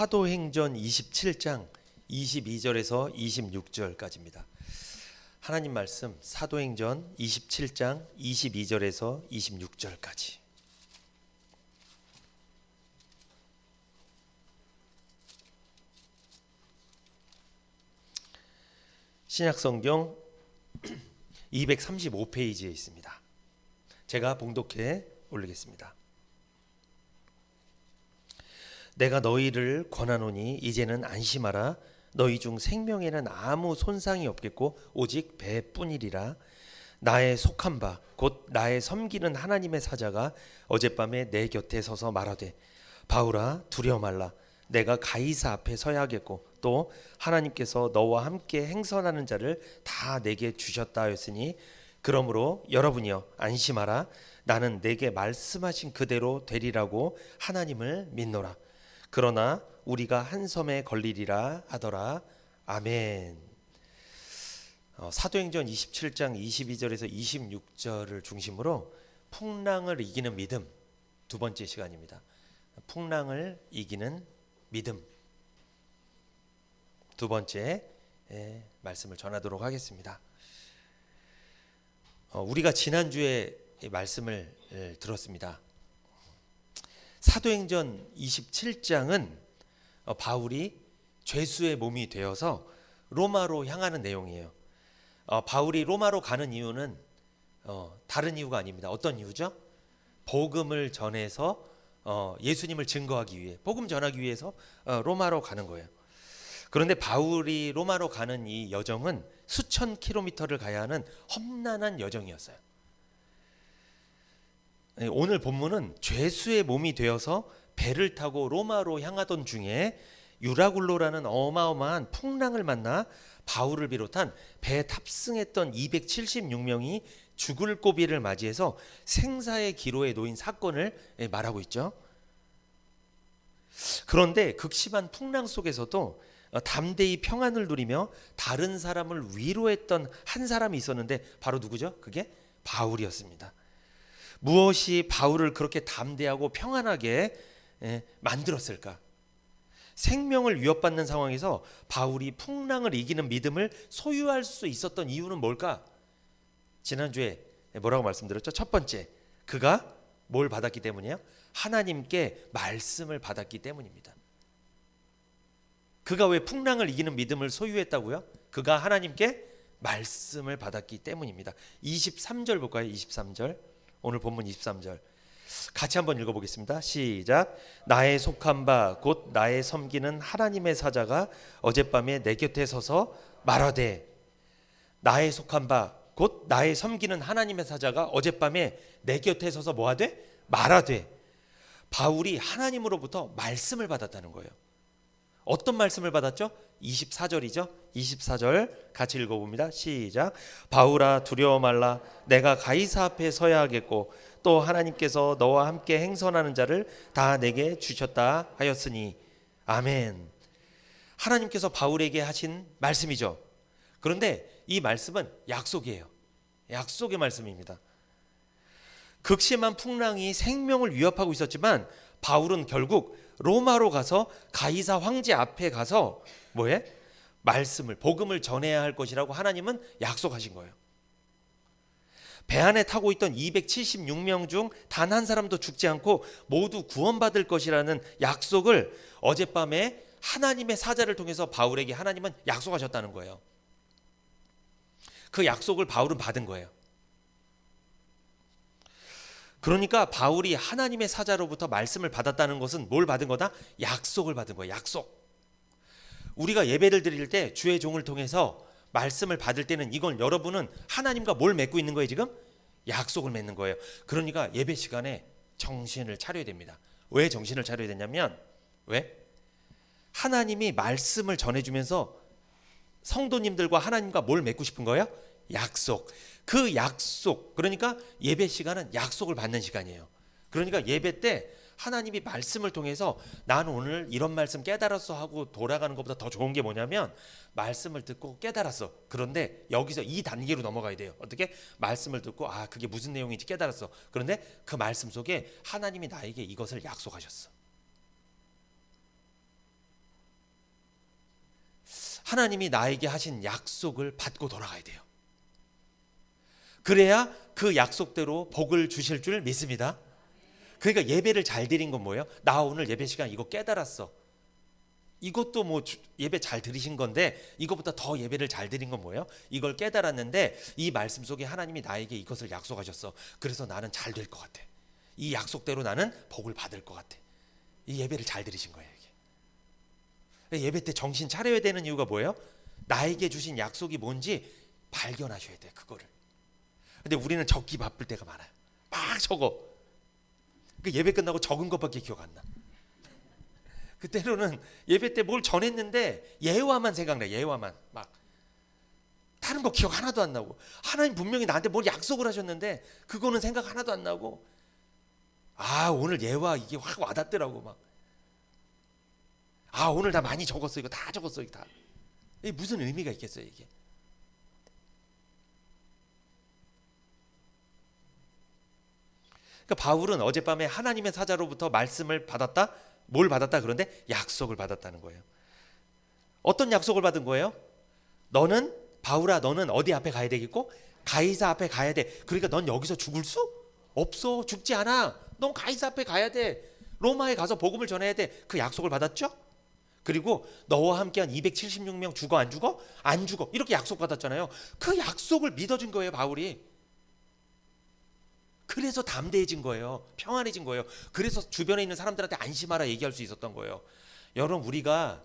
사도행전 27장 22절에서 26절까지입니다. 하나님 말씀 사도행전 27장 22절에서 26절까지. 신약성경 235페이지에 있습니다. 제가 봉독해 올리겠습니다. 내가 너희를 권하노니 이제는 안심하라. 너희 중 생명에는 아무 손상이 없겠고 오직 배뿐이리라. 나의 속한 바 곧 나의 섬기는 하나님의 사자가 어젯밤에 내 곁에 서서 말하되 바울아 두려워 말라. 내가 가이사 앞에 서야 하겠고 또 하나님께서 너와 함께 행선하는 자를 다 내게 주셨다 하였으니 그러므로 여러분이여 안심하라. 나는 내게 말씀하신 그대로 되리라고 하나님을 믿노라. 그러나 우리가 한 섬에 걸리리라 하더라. 아멘. 사도행전 27장 22절에서 26절을 중심으로 풍랑을 이기는 믿음, 두 번째 시간입니다. 풍랑을 이기는 믿음, 두 번째 말씀을 전하도록 하겠습니다. 우리가 지난주에 말씀을 들었습니다. 사도행전 27장은 바울이 죄수의 몸이 되어서 로마로 향하는 내용이에요. 바울이 로마로 가는 이유는 다른 이유가 아닙니다. 어떤 이유죠? 복음을 전해서 예수님을 증거하기 위해, 복음 전하기 위해서 로마로 가는 거예요. 그런데 바울이 로마로 가는 이 여정은 수천 킬로미터를 가야 하는 험난한 여정이었어요. 오늘 본문은 죄수의 몸이 되어서 배를 타고 로마로 향하던 중에 유라굴로라는 어마어마한 풍랑을 만나 바울을 비롯한 배에 탑승했던 276명이 죽을 고비를 맞이해서 생사의 기로에 놓인 사건을 말하고 있죠. 그런데 극심한 풍랑 속에서도 담대히 평안을 누리며 다른 사람을 위로했던 한 사람이 있었는데 바로 누구죠? 그게 바울이었습니다. 무엇이 바울을 그렇게 담대하고 평안하게 만들었을까? 생명을 위협받는 상황에서 바울이 풍랑을 이기는 믿음을 소유할 수 있었던 이유는 뭘까? 지난주에 뭐라고 말씀드렸죠? 첫 번째, 그가 뭘 받았기 때문이에요? 하나님께 말씀을 받았기 때문입니다. 그가 왜 풍랑을 이기는 믿음을 소유했다고요? 그가 하나님께 말씀을 받았기 때문입니다. 23절 볼까요? 23절. 오늘 본문 23절 같이 한번 읽어보겠습니다. 시작. 나의 속한 바 곧 나의 섬기는 하나님의 사자가 어젯밤에 내 곁에 서서 말하되. 나의 속한 바 곧 나의 섬기는 하나님의 사자가 어젯밤에 내 곁에 서서 뭐하되? 말하되. 바울이 하나님으로부터 말씀을 받았다는 거예요. 어떤 말씀을 받았죠? 24절이죠. 24절 같이 읽어봅니다. 시작. 바울아 두려워 말라. 내가 가이사 앞에 서야 하겠고 또 하나님께서 너와 함께 행선하는 자를 다 내게 주셨다 하였으니. 아멘. 하나님께서 바울에게 하신 말씀이죠. 그런데 이 말씀은 약속이에요. 약속의 말씀입니다. 극심한 풍랑이 생명을 위협하고 있었지만 바울은 결국 로마로 가서 가이사 황제 앞에 가서 뭐해? 말씀을, 복음을 전해야 할 것이라고 하나님은 약속하신 거예요. 배 안에 타고 있던 276명 중 단 한 사람도 죽지 않고 모두 구원받을 것이라는 약속을 어젯밤에 하나님의 사자를 통해서 바울에게 하나님은 약속하셨다는 거예요. 그 약속을 바울은 받은 거예요. 그러니까 바울이 하나님의 사자로부터 말씀을 받았다는 것은 뭘 받은 거다? 약속을 받은 거예요. 약속. 우리가 예배를 드릴 때 주의 종을 통해서 말씀을 받을 때는 이건 여러분은 하나님과 뭘 맺고 있는 거예요 지금? 약속을 맺는 거예요. 그러니까 예배 시간에 정신을 차려야 됩니다. 왜 정신을 차려야 되냐면 왜? 하나님이 말씀을 전해주면서 성도님들과 하나님과 뭘 맺고 싶은 거예요? 약속. 그 약속, 그러니까 예배 시간은 약속을 받는 시간이에요. 그러니까 예배 때 하나님이 말씀을 통해서 나는 오늘 이런 말씀 깨달았어 하고 돌아가는 것보다 더 좋은 게 뭐냐면 말씀을 듣고 깨달았어. 그런데 여기서 이 단계로 넘어가야 돼요. 어떻게? 말씀을 듣고 그게 무슨 내용인지 깨달았어. 그런데 그 말씀 속에 하나님이 나에게 이것을 약속하셨어. 하나님이 나에게 하신 약속을 받고 돌아가야 돼요. 그래야 그 약속대로 복을 주실 줄 믿습니다. 그러니까 예배를 잘 드린 건 뭐예요? 나 오늘 예배 시간 이거 깨달았어. 이것도 뭐 예배 잘 드리신 건데 이것보다 더 예배를 잘 드린 건 뭐예요? 이걸 깨달았는데 이 말씀 속에 하나님이 나에게 이것을 약속하셨어. 그래서 나는 잘 될 것 같아. 이 약속대로 나는 복을 받을 것 같아. 이 예배를 잘 드리신 거예요. 이게 예배 때 정신 차려야 되는 이유가 뭐예요? 나에게 주신 약속이 뭔지 발견하셔야 돼. 그거를. 근데 우리는 적기 바쁠 때가 많아요. 막 적어. 그 예배 끝나고 적은 것밖에 기억 안 나. 그때로는 예배 때 뭘 전했는데 예화만 생각나. 예화만 막 다른 거 기억 하나도 안 나고, 하나님 분명히 나한테 뭘 약속을 하셨는데 그거는 생각 하나도 안 나고, 아 오늘 예화 이게 확 와닿더라고. 막 아 오늘 나 많이 적었어. 이거 다 적었어. 이거 다. 이게 무슨 의미가 있겠어요 이게. 그러니까 바울은 어젯밤에 하나님의 사자로부터 말씀을 받았다. 뭘 받았다? 그런데 약속을 받았다는 거예요. 어떤 약속을 받은 거예요? 너는 바울아, 너는 어디 앞에 가야 되겠고 가이사 앞에 가야 돼. 그러니까 넌 여기서 죽을 수 없어. 죽지 않아. 넌 가이사 앞에 가야 돼. 로마에 가서 복음을 전해야 돼. 그 약속을 받았죠? 그리고 너와 함께한 276명 죽어 안 죽어? 안 죽어. 이렇게 약속 받았잖아요. 그 약속을 믿어준 거예요, 바울이. 그래서 담대해진 거예요. 평안해진 거예요. 그래서 주변에 있는 사람들한테 안심하라 얘기할 수 있었던 거예요. 여러분, 우리가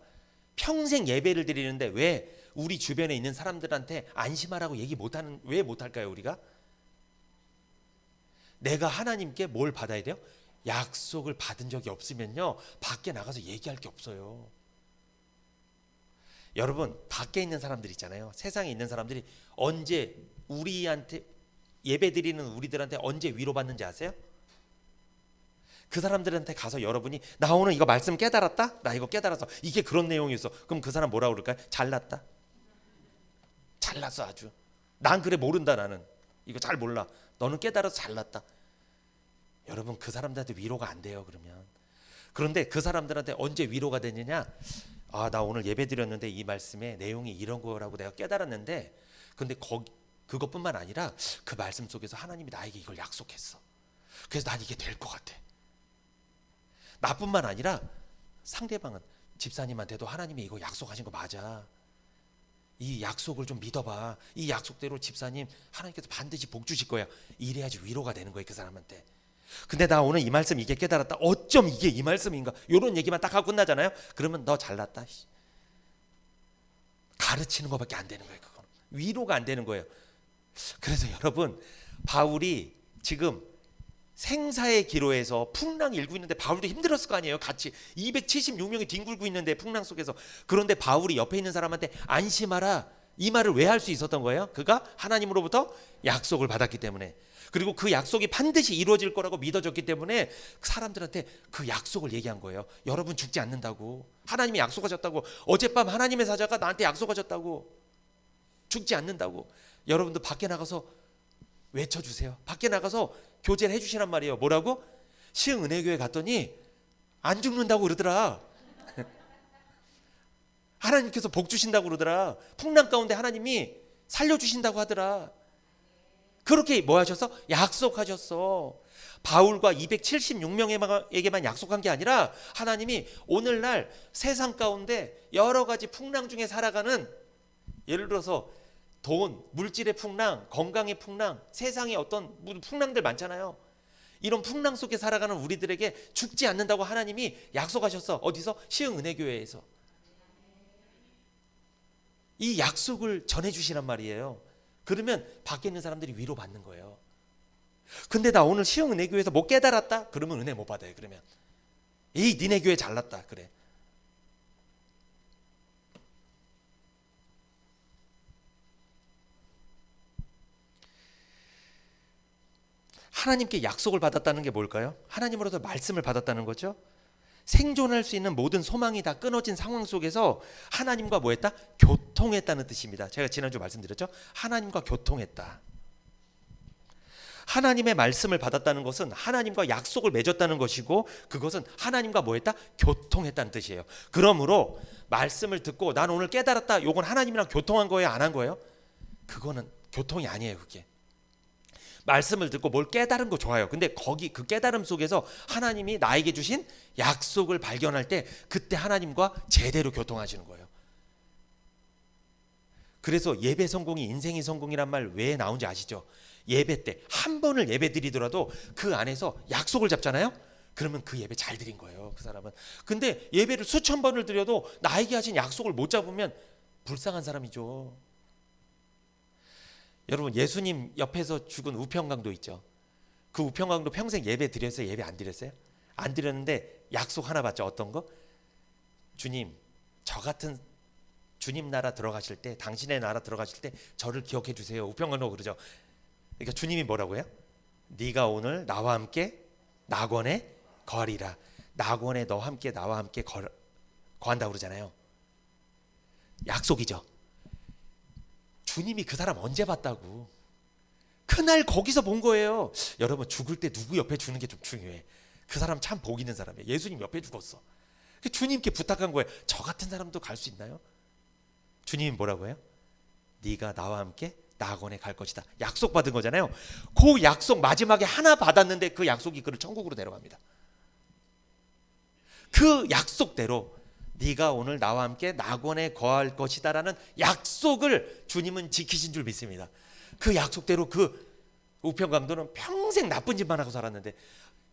평생 예배를 드리는데 왜 우리 주변에 있는 사람들한테 안심하라고 얘기 못하는, 왜 못할까요? 우리가 내가 하나님께 뭘 받아야 돼요? 약속을 받은 적이 없으면요, 밖에 나가서 얘기할 게 없어요. 여러분, 밖에 있는 사람들 있잖아요. 세상에 있는 사람들이 언제 우리한테 예배 드리는 우리들한테 언제 위로받는지 아세요? 그 사람들한테 가서 여러분이 나 오늘 이거 말씀 깨달았다? 나 이거 깨달았어. 이게 그런 내용이었어. 그럼 그 사람 뭐라고 그럴까요? 잘났다. 잘났어 아주. 난 그래 모른다 나는. 이거 잘 몰라. 너는 깨달아서 잘났다. 여러분, 그 사람들한테 위로가 안 돼요 그러면. 그런데 그 사람들한테 언제 위로가 되느냐? 아, 나 오늘 예배 드렸는데 이 말씀의 내용이 이런 거라고 내가 깨달았는데, 근데 그것뿐만 아니라 그 말씀 속에서 하나님이 나에게 이걸 약속했어. 그래서 난 이게 될 것 같아. 나뿐만 아니라 상대방은, 집사님한테도 하나님이 이거 약속하신 거 맞아. 이 약속을 좀 믿어봐. 이 약속대로 집사님 하나님께서 반드시 복 주실 거야. 이래야지 위로가 되는 거예요 그 사람한테. 근데 나 오늘 이 말씀 이게 깨달았다. 어쩜 이게 이 말씀인가? 이런 얘기만 딱 하고 끝나잖아요. 그러면 너 잘났다. 가르치는 것밖에 안 되는 거예요. 그건 위로가 안 되는 거예요. 그래서 여러분, 바울이 지금 생사의 기로에서 풍랑 일고 있는데 바울도 힘들었을 거 아니에요. 같이 276명이 뒹굴고 있는데 풍랑 속에서. 그런데 바울이 옆에 있는 사람한테 안심하라 이 말을 왜 할 수 있었던 거예요? 그가 하나님으로부터 약속을 받았기 때문에, 그리고 그 약속이 반드시 이루어질 거라고 믿어졌기 때문에 사람들한테 그 약속을 얘기한 거예요. 여러분 죽지 않는다고. 하나님이 약속하셨다고. 어젯밤 하나님의 사자가 나한테 약속하셨다고. 죽지 않는다고. 여러분도 밖에 나가서 외쳐주세요. 밖에 나가서 교제를 해주시란 말이에요. 뭐라고? 시흥은혜교회 갔더니 안 죽는다고 그러더라. 하나님께서 복 주신다고 그러더라. 풍랑 가운데 하나님이 살려주신다고 하더라. 그렇게 뭐 하셨어? 약속하셨어. 바울과 276명에게만 약속한 게 아니라 하나님이 오늘날 세상 가운데 여러 가지 풍랑 중에 살아가는, 예를 들어서 돈, 물질의 풍랑, 건강의 풍랑, 세상에 어떤 풍랑들 많잖아요. 이런 풍랑 속에 살아가는 우리들에게 죽지 않는다고 하나님이 약속하셨어. 어디서? 시흥은혜교회에서. 이 약속을 전해주시란 말이에요. 그러면 밖에 있는 사람들이 위로받는 거예요. 근데 나 오늘 시흥은혜교회에서 못 깨달았다? 그러면 은혜 못 받아요. 그러면 이 니네 교회 잘났다 그래. 하나님께 약속을 받았다는 게 뭘까요? 하나님으로부터 말씀을 받았다는 거죠. 생존할 수 있는 모든 소망이 다 끊어진 상황 속에서 하나님과 뭐 했다? 교통했다는 뜻입니다. 제가 지난주 말씀드렸죠. 하나님과 교통했다. 하나님의 말씀을 받았다는 것은 하나님과 약속을 맺었다는 것이고, 그것은 하나님과 뭐 했다? 교통했다는 뜻이에요. 그러므로 말씀을 듣고 난 오늘 깨달았다. 요건 하나님이랑 교통한 거예요, 안 한 거예요? 그거는 교통이 아니에요. 그게 말씀을 듣고 뭘 깨달은 거 좋아요. 근데 거기 그 깨달음 속에서 하나님이 나에게 주신 약속을 발견할 때 그때 하나님과 제대로 교통하시는 거예요. 그래서 예배 성공이 인생의 성공이란 말 왜 나온지 아시죠? 예배 때 한 번을 예배 드리더라도 그 안에서 약속을 잡잖아요. 그러면 그 예배 잘 드린 거예요, 그 사람은. 근데 예배를 수천 번을 드려도 나에게 하신 약속을 못 잡으면 불쌍한 사람이죠. 여러분, 예수님 옆에서 죽은 우평강도 있죠. 그 우평강도 평생 예배 드렸어요? 예배 안 드렸어요? 안 드렸는데 약속 하나 받죠. 어떤 거? 주님, 저 같은 주님 나라 들어가실 때, 당신의 나라 들어가실 때 저를 기억해 주세요. 우평강도 그러죠. 그러니까 주님이 뭐라고 해요? 네가 오늘 나와 함께 낙원에 거하리라. 낙원에 너와 함께 나와 함께 거한다고 그러잖아요. 약속이죠. 주님이 그 사람 언제 봤다고? 그날 거기서 본 거예요. 여러분, 죽을 때 누구 옆에 주는 게 좀 중요해. 그 사람 참 복 있는 사람이에요. 예수님 옆에 죽었어. 주님께 부탁한 거예요. 저 같은 사람도 갈 수 있나요? 주님이 뭐라고 해요? 네가 나와 함께 낙원에 갈 것이다. 약속 받은 거잖아요. 그 약속 마지막에 하나 받았는데 그 약속이 그를 천국으로 데려갑니다. 그 약속대로 네가 오늘 나와 함께 낙원에 거할 것이다라는 약속을 주님은 지키신 줄 믿습니다. 그 약속대로 그 우평강도는 평생 나쁜 짓만 하고 살았는데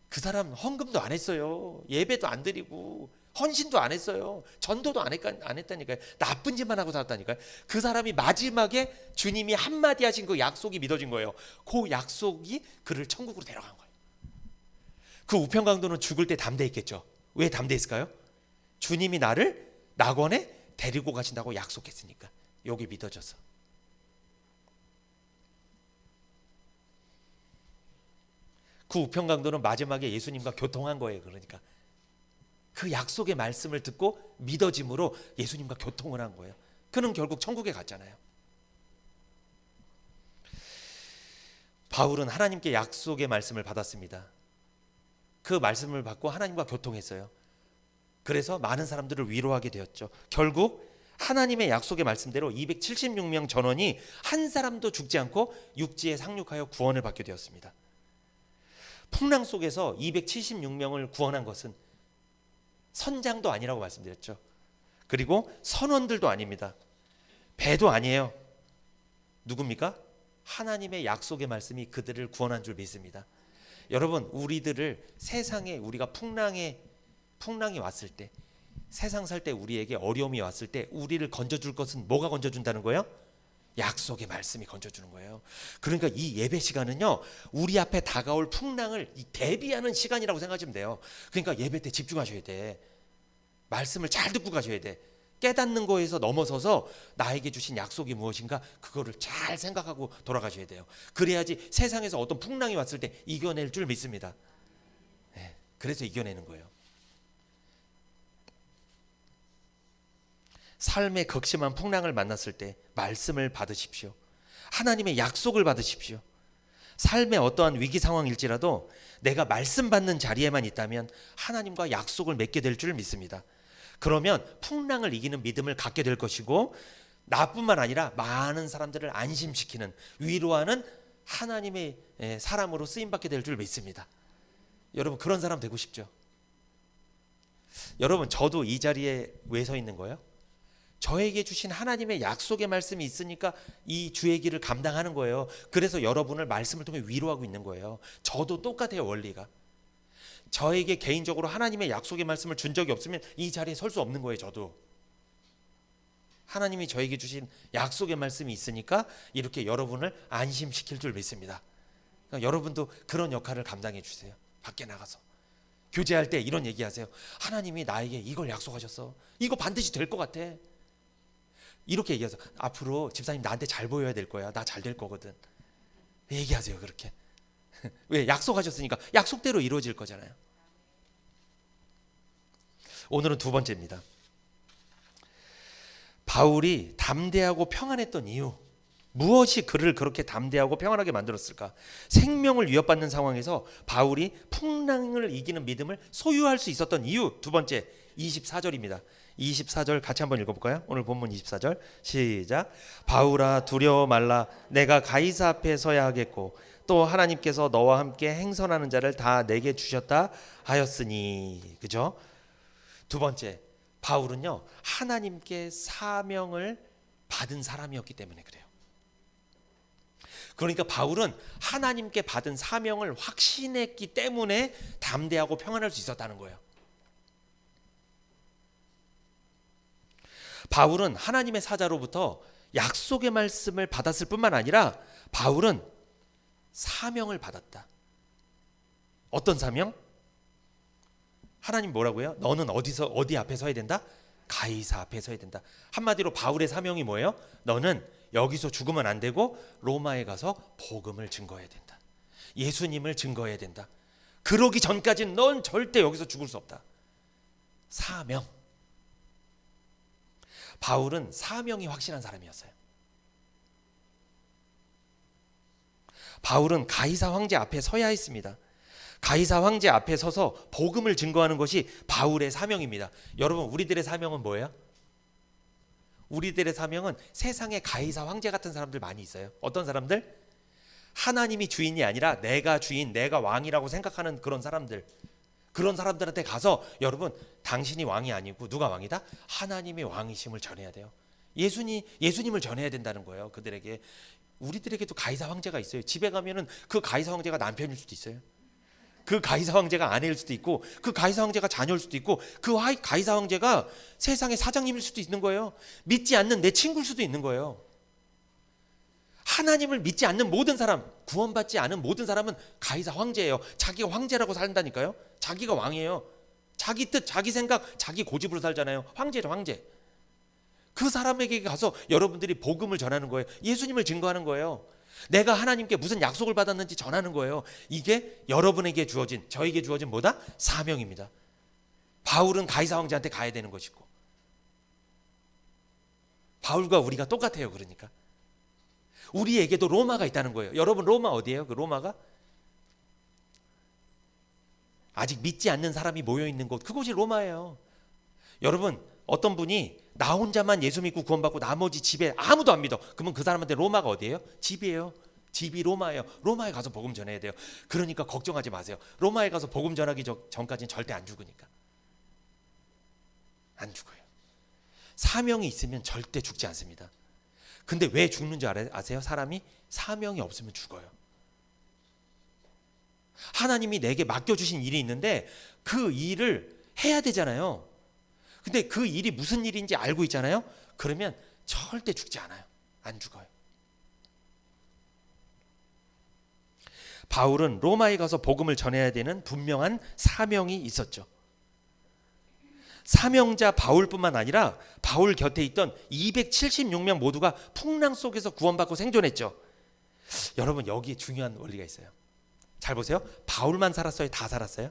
그 사람 헌금도 안 했어요. 예배도 안 드리고 헌신도 안 했어요. 전도도 안 했다니까요. 나쁜 짓만 하고 살았다니까요. 그 사람이 마지막에 주님이 한마디 하신 그 약속이 믿어진 거예요. 그 약속이 그를 천국으로 데려간 거예요. 그 우평강도는 죽을 때 담대했겠죠. 왜 담대했을까요? 주님이 나를 낙원에 데리고 가신다고 약속했으니까. 여기 믿어져서. 그 우평강도는 마지막에 예수님과 교통한 거예요. 그러니까 그 약속의 말씀을 듣고 믿어짐으로 예수님과 교통을 한 거예요. 그는 결국 천국에 갔잖아요. 바울은 하나님께 약속의 말씀을 받았습니다. 그 말씀을 받고 하나님과 교통했어요. 그래서 많은 사람들을 위로하게 되었죠. 결국 하나님의 약속의 말씀대로 276명 전원이 한 사람도 죽지 않고 육지에 상륙하여 구원을 받게 되었습니다. 풍랑 속에서 276명을 구원한 것은 선장도 아니라고 말씀드렸죠. 그리고 선원들도 아닙니다. 배도 아니에요. 누굽니까? 하나님의 약속의 말씀이 그들을 구원한 줄 믿습니다. 여러분, 우리들을 세상에 우리가 풍랑이 왔을 때, 세상 살 때 우리에게 어려움이 왔을 때 우리를 건져줄 것은 뭐가 건져준다는 거예요? 약속의 말씀이 건져주는 거예요. 그러니까 이 예배 시간은요, 우리 앞에 다가올 풍랑을 대비하는 시간이라고 생각하시면 돼요. 그러니까 예배 때 집중하셔야 돼. 말씀을 잘 듣고 가셔야 돼. 깨닫는 거에서 넘어서서 나에게 주신 약속이 무엇인가 그거를 잘 생각하고 돌아가셔야 돼요. 그래야지 세상에서 어떤 풍랑이 왔을 때 이겨낼 줄 믿습니다. 네, 그래서 이겨내는 거예요. 삶의 극심한 풍랑을 만났을 때 말씀을 받으십시오. 하나님의 약속을 받으십시오. 삶의 어떠한 위기 상황일지라도 내가 말씀 받는 자리에만 있다면 하나님과 약속을 맺게 될 줄 믿습니다. 그러면 풍랑을 이기는 믿음을 갖게 될 것이고, 나뿐만 아니라 많은 사람들을 안심시키는, 위로하는 하나님의 사람으로 쓰임받게 될 줄 믿습니다. 여러분, 그런 사람 되고 싶죠? 여러분, 저도 이 자리에 왜 서 있는 거예요? 저에게 주신 하나님의 약속의 말씀이 있으니까 이 주의 길을 감당하는 거예요. 그래서 여러분을 말씀을 통해 위로하고 있는 거예요. 저도 똑같아요, 원리가. 저에게 개인적으로 하나님의 약속의 말씀을 준 적이 없으면 이 자리에 설 수 없는 거예요. 저도 하나님이 저에게 주신 약속의 말씀이 있으니까 이렇게 여러분을 안심시킬 줄 믿습니다. 그러니까 여러분도 그런 역할을 감당해 주세요. 밖에 나가서 교제할 때 이런 얘기하세요. 하나님이 나에게 이걸 약속하셨어. 이거 반드시 될 것 같아. 이렇게 얘기해서 앞으로 집사님 나한테 잘 보여야 될 거야. 나 잘 될 거거든. 얘기하세요. 그렇게. 왜? 약속하셨으니까 약속대로 이루어질 거잖아요. 오늘은 두 번째입니다. 바울이 담대하고 평안했던 이유, 무엇이 그를 그렇게 담대하고 평안하게 만들었을까? 생명을 위협받는 상황에서 바울이 풍랑을 이기는 믿음을 소유할 수 있었던 이유, 두 번째 24절입니다. 24절 같이 한번 읽어볼까요? 오늘 본문 24절 시작. 바울아 두려워 말라. 내가 가이사 앞에 서야 하겠고 또 하나님께서 너와 함께 행선하는 자를 다 내게 주셨다 하였으니. 그죠? 두 번째, 바울은요 하나님께 사명을 받은 사람이었기 때문에 그래요. 그러니까 바울은 하나님께 받은 사명을 확신했기 때문에 담대하고 평안할 수 있었다는 거예요. 바울은 하나님의 사자로부터 약속의 말씀을 받았을 뿐만 아니라 바울은 사명을 받았다. 어떤 사명? 하나님 뭐라고요? 너는 어디 앞에 서야 된다? 가이사 앞에 서야 된다. 한마디로 바울의 사명이 뭐예요? 너는 여기서 죽으면 안 되고 로마에 가서 복음을 증거해야 된다. 예수님을 증거해야 된다. 그러기 전까지는 넌 절대 여기서 죽을 수 없다. 사명. 바울은 사명이 확실한 사람이었어요. 바울은 가이사 황제 앞에 서야 했습니다. 가이사 황제 앞에 서서 복음을 증거하는 것이 바울의 사명입니다. 여러분, 우리들의 사명은 뭐예요? 우리들의 사명은 세상에 가이사 황제 같은 사람들 많이 있어요. 어떤 사람들? 하나님이 주인이 아니라 내가 주인, 내가 왕이라고 생각하는 그런 사람들. 그런 사람들한테 가서 여러분, 당신이 왕이 아니고 누가 왕이다? 하나님의 왕이심을 전해야 돼요. 예수님을 전해야 된다는 거예요. 그들에게. 우리들에게도 가이사 황제가 있어요. 집에 가면은 그 가이사 황제가 남편일 수도 있어요. 그 가이사 황제가 아내일 수도 있고, 그 가이사 황제가 자녀일 수도 있고, 그 가이사 황제가 세상의 사장님일 수도 있는 거예요. 믿지 않는 내 친구일 수도 있는 거예요. 하나님을 믿지 않는 모든 사람, 구원받지 않은 모든 사람은 가이사 황제예요. 자기가 황제라고 산다니까요. 자기가 왕이에요. 자기 뜻, 자기 생각, 자기 고집으로 살잖아요. 황제죠, 황제. 그 사람에게 가서 여러분들이 복음을 전하는 거예요. 예수님을 증거하는 거예요. 내가 하나님께 무슨 약속을 받았는지 전하는 거예요. 이게 여러분에게 주어진, 저에게 주어진 뭐다? 사명입니다. 바울은 가이사 황제한테 가야 되는 것이고, 바울과 우리가 똑같아요. 그러니까 우리에게도 로마가 있다는 거예요. 여러분, 로마 어디예요? 그 로마가 아직 믿지 않는 사람이 모여 있는 곳, 그곳이 로마예요. 여러분, 어떤 분이 나 혼자만 예수 믿고 구원받고 나머지 집에 아무도 안 믿어. 그러면 그 사람한테 로마가 어디예요? 집이에요. 집이 로마예요. 로마에 가서 복음 전해야 돼요. 그러니까 걱정하지 마세요. 로마에 가서 복음 전하기 전까지는 절대 안 죽으니까. 안 죽어요. 사명이 있으면 절대 죽지 않습니다. 근데 왜 죽는 줄 아세요? 사람이 사명이 없으면 죽어요. 하나님이 내게 맡겨주신 일이 있는데 그 일을 해야 되잖아요. 근데 그 일이 무슨 일인지 알고 있잖아요. 그러면 절대 죽지 않아요. 안 죽어요. 바울은 로마에 가서 복음을 전해야 되는 분명한 사명이 있었죠. 사명자 바울뿐만 아니라 바울 곁에 있던 276명 모두가 풍랑 속에서 구원받고 생존했죠. 여러분, 여기에 중요한 원리가 있어요. 잘 보세요. 바울만 살았어요? 다 살았어요?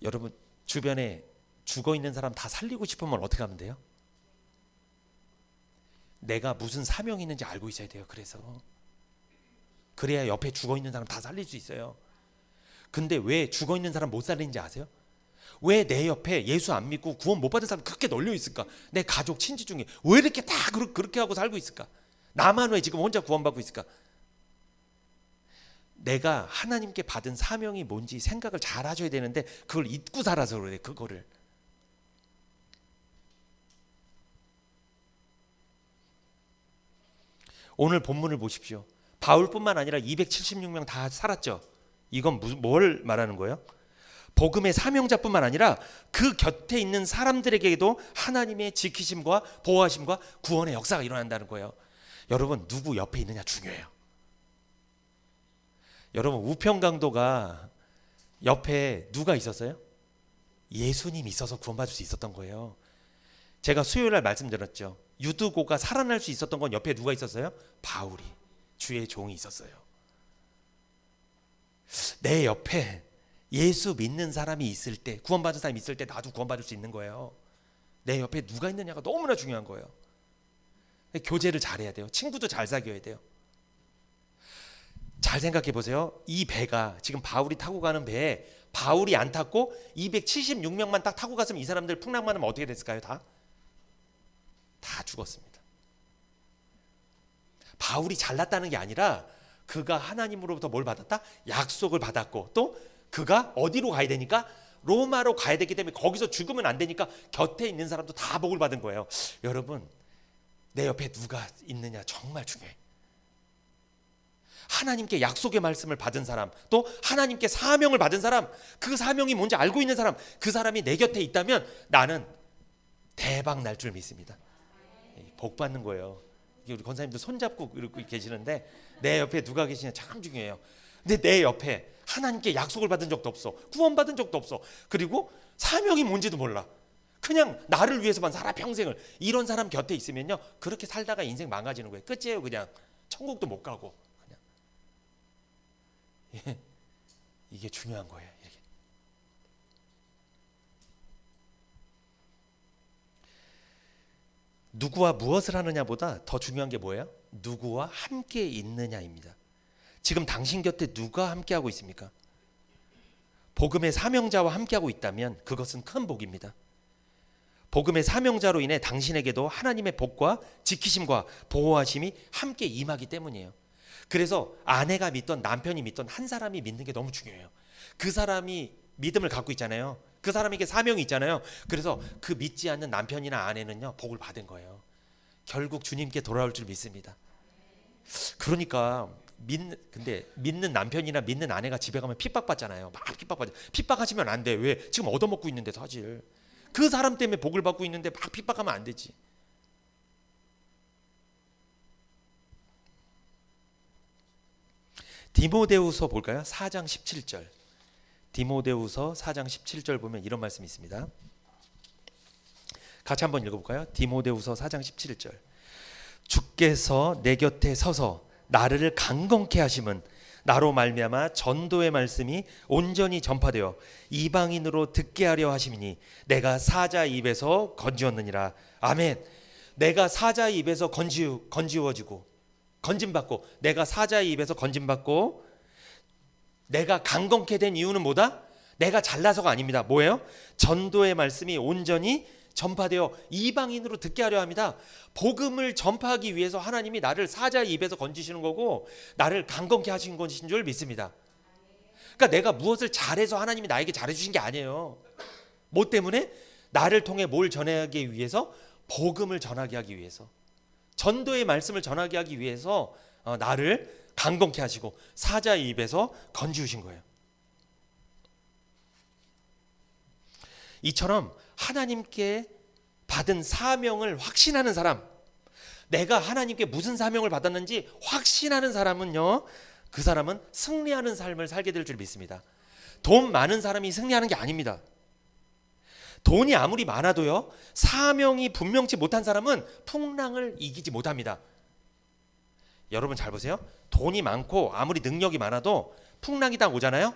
여러분, 주변에 죽어 있는 사람 다 살리고 싶으면 어떻게 하면 돼요? 내가 무슨 사명이 있는지 알고 있어야 돼요. 그래야 옆에 죽어 있는 사람 다 살릴 수 있어요. 근데 왜 죽어 있는 사람 못 살리는지 아세요? 왜 내 옆에 예수 안 믿고 구원 못 받은 사람 그렇게 널려 있을까? 내 가족 친지 중에 왜 이렇게 다 그렇게 하고 살고 있을까? 나만 왜 지금 혼자 구원받고 있을까? 내가 하나님께 받은 사명이 뭔지 생각을 잘 하셔야 되는데 그걸 잊고 살아서 그래. 그거를 오늘 본문을 보십시오. 바울뿐만 아니라 276명 다 살았죠. 이건 뭘 말하는 거예요? 복음의 사명자뿐만 아니라 그 곁에 있는 사람들에게도 하나님의 지키심과 보호하심과 구원의 역사가 일어난다는 거예요. 여러분, 누구 옆에 있느냐 중요해요. 여러분, 우평강도가 옆에 누가 있었어요? 예수님이 있어서 구원받을 수 있었던 거예요. 제가 수요일날 말씀드렸죠. 유두고가 살아날 수 있었던 건 옆에 누가 있었어요? 바울이, 주의 종이 있었어요. 내 옆에 예수 믿는 사람이 있을 때, 구원받은 사람이 있을 때 나도 구원받을 수 있는 거예요. 내 옆에 누가 있느냐가 너무나 중요한 거예요. 교제를 잘해야 돼요. 친구도 잘 사귀어야 돼요. 잘 생각해 보세요. 이 배가 지금 바울이 타고 가는 배에 바울이 안 탔고 276명만 딱 타고 갔으면 이 사람들 풍랑만 하면 어떻게 됐을까요? 다 죽었습니다. 바울이 잘났다는 게 아니라 그가 하나님으로부터 뭘 받았다? 약속을 받았고, 또 그가 어디로 가야 되니까? 로마로 가야 되기 때문에 거기서 죽으면 안 되니까 곁에 있는 사람도 다 복을 받은 거예요. 여러분, 내 옆에 누가 있느냐 정말 중요해. 하나님께 약속의 말씀을 받은 사람, 또 하나님께 사명을 받은 사람, 그 사명이 뭔지 알고 있는 사람, 그 사람이 내 곁에 있다면 나는 대박 날 줄 믿습니다. 복 받는 거예요. 우리 권사님도 손잡고 이러고 계시는데 내 옆에 누가 계시냐 참 중요해요. 근데 내 옆에 하나님께 약속을 받은 적도 없어, 구원받은 적도 없어, 그리고 사명이 뭔지도 몰라, 그냥 나를 위해서만 살아 평생을, 이런 사람 곁에 있으면요 그렇게 살다가 인생 망가지는 거예요. 끝이에요. 그냥 천국도 못 가고. 그냥 이게 중요한 거예요. 이렇게. 누구와 무엇을 하느냐보다 더 중요한 게 뭐예요? 누구와 함께 있느냐입니다. 지금 당신 곁에 누가 함께하고 있습니까? 복음의 사명자와 함께하고 있다면 그것은 큰 복입니다. 복음의 사명자로 인해 당신에게도 하나님의 복과 지키심과 보호하심이 함께 임하기 때문이에요. 그래서 아내가 믿던 남편이 믿던 한 사람이 믿는 게 너무 중요해요. 그 사람이 믿음을 갖고 있잖아요. 그 사람에게 사명이 있잖아요. 그래서 그 믿지 않는 남편이나 아내는요 복을 받은 거예요. 결국 주님께 돌아올 줄 믿습니다. 그러니까 근데 믿는 남편이나 믿는 아내가 집에 가면 핍박받잖아요. 막 핍박받아. 핍박하시면 안 돼. 왜? 지금 얻어먹고 있는데 사실 그 사람 때문에 복을 받고 있는데 막 핍박하면 안 되지. 디모데후서 볼까요? 4장 17절. 디모데후서 4장 17절 보면 이런 말씀이 있습니다. 같이 한번 읽어볼까요? 디모데후서 4장 17절. 주께서 내 곁에 서서 나를 강건케 하심은 나로 말미암아 전도의 말씀이 온전히 전파되어 이방인으로 듣게 하려 하심이니 내가 사자 입에서 건지었느니라. 아멘. 내가 사자 입에서 건지워지고 건짐받고, 내가 사자의 입에서 건짐받고 내가 강건케 된 이유는 뭐다? 내가 잘나서가 아닙니다. 뭐예요? 전도의 말씀이 온전히 전파되어 이방인으로 듣게 하려 합니다. 복음을 전파하기 위해서 하나님이 나를 사자의 입에서 건지시는 거고 나를 강건케 하신 것인 줄 믿습니다. 그러니까 내가 무엇을 잘해서 하나님이 나에게 잘해주신 게 아니에요. 뭐 때문에? 나를 통해 뭘 전하기 위해서? 복음을 전하게 하기 위해서, 전도의 말씀을 전하게 하기 위해서 나를 강건케 하시고 사자의 입에서 건지우신 거예요. 이처럼 하나님께 받은 사명을 확신하는 사람, 내가 하나님께 무슨 사명을 받았는지 확신하는 사람은요, 그 사람은 승리하는 삶을 살게 될 줄 믿습니다. 돈 많은 사람이 승리하는 게 아닙니다. 돈이 아무리 많아도요 사명이 분명치 못한 사람은 풍랑을 이기지 못합니다. 여러분 잘 보세요. 돈이 많고 아무리 능력이 많아도 풍랑이 딱 오잖아요.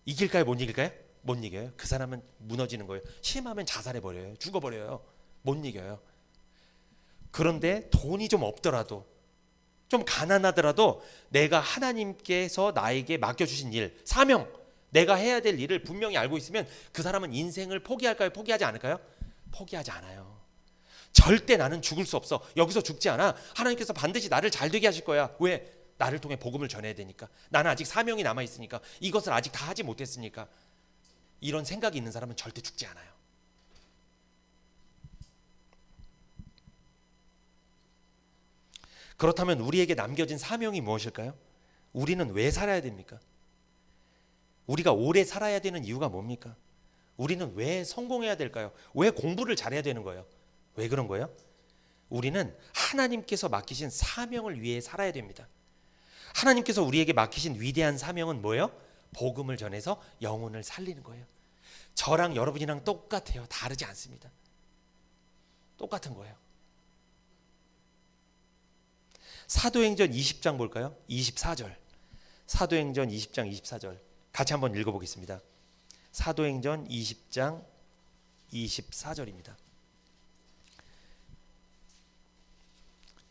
이길까요? 못 이길까요? 못 이겨요. 그 사람은 무너지는 거예요. 심하면 자살해버려요. 죽어버려요. 못 이겨요. 그런데 돈이 좀 없더라도, 좀 가난하더라도 내가 하나님께서 나에게 맡겨주신 일, 사명, 내가 해야 될 일을 분명히 알고 있으면 그 사람은 인생을 포기할까요? 포기하지 않을까요? 포기하지 않아요. 절대 나는 죽을 수 없어. 여기서 죽지 않아. 하나님께서 반드시 나를 잘 되게 하실 거야. 왜? 나를 통해 복음을 전해야 되니까. 나는 아직 사명이 남아있으니까. 이것을 아직 다 하지 못했으니까. 이런 생각이 있는 사람은 절대 죽지 않아요. 그렇다면 우리에게 남겨진 사명이 무엇일까요? 우리는 왜 살아야 됩니까? 우리가 오래 살아야 되는 이유가 뭡니까? 우리는 왜 성공해야 될까요? 왜 공부를 잘해야 되는 거예요? 왜 그런 거예요? 우리는 하나님께서 맡기신 사명을 위해 살아야 됩니다. 하나님께서 우리에게 맡기신 위대한 사명은 뭐예요? 복음을 전해서 영혼을 살리는 거예요. 저랑 여러분이랑 똑같아요. 다르지 않습니다. 똑같은 거예요. 사도행전 20장 볼까요? 24절. 사도행전 20장 24절. 같이 한번 읽어보겠습니다. 사도행전 20장 24절입니다.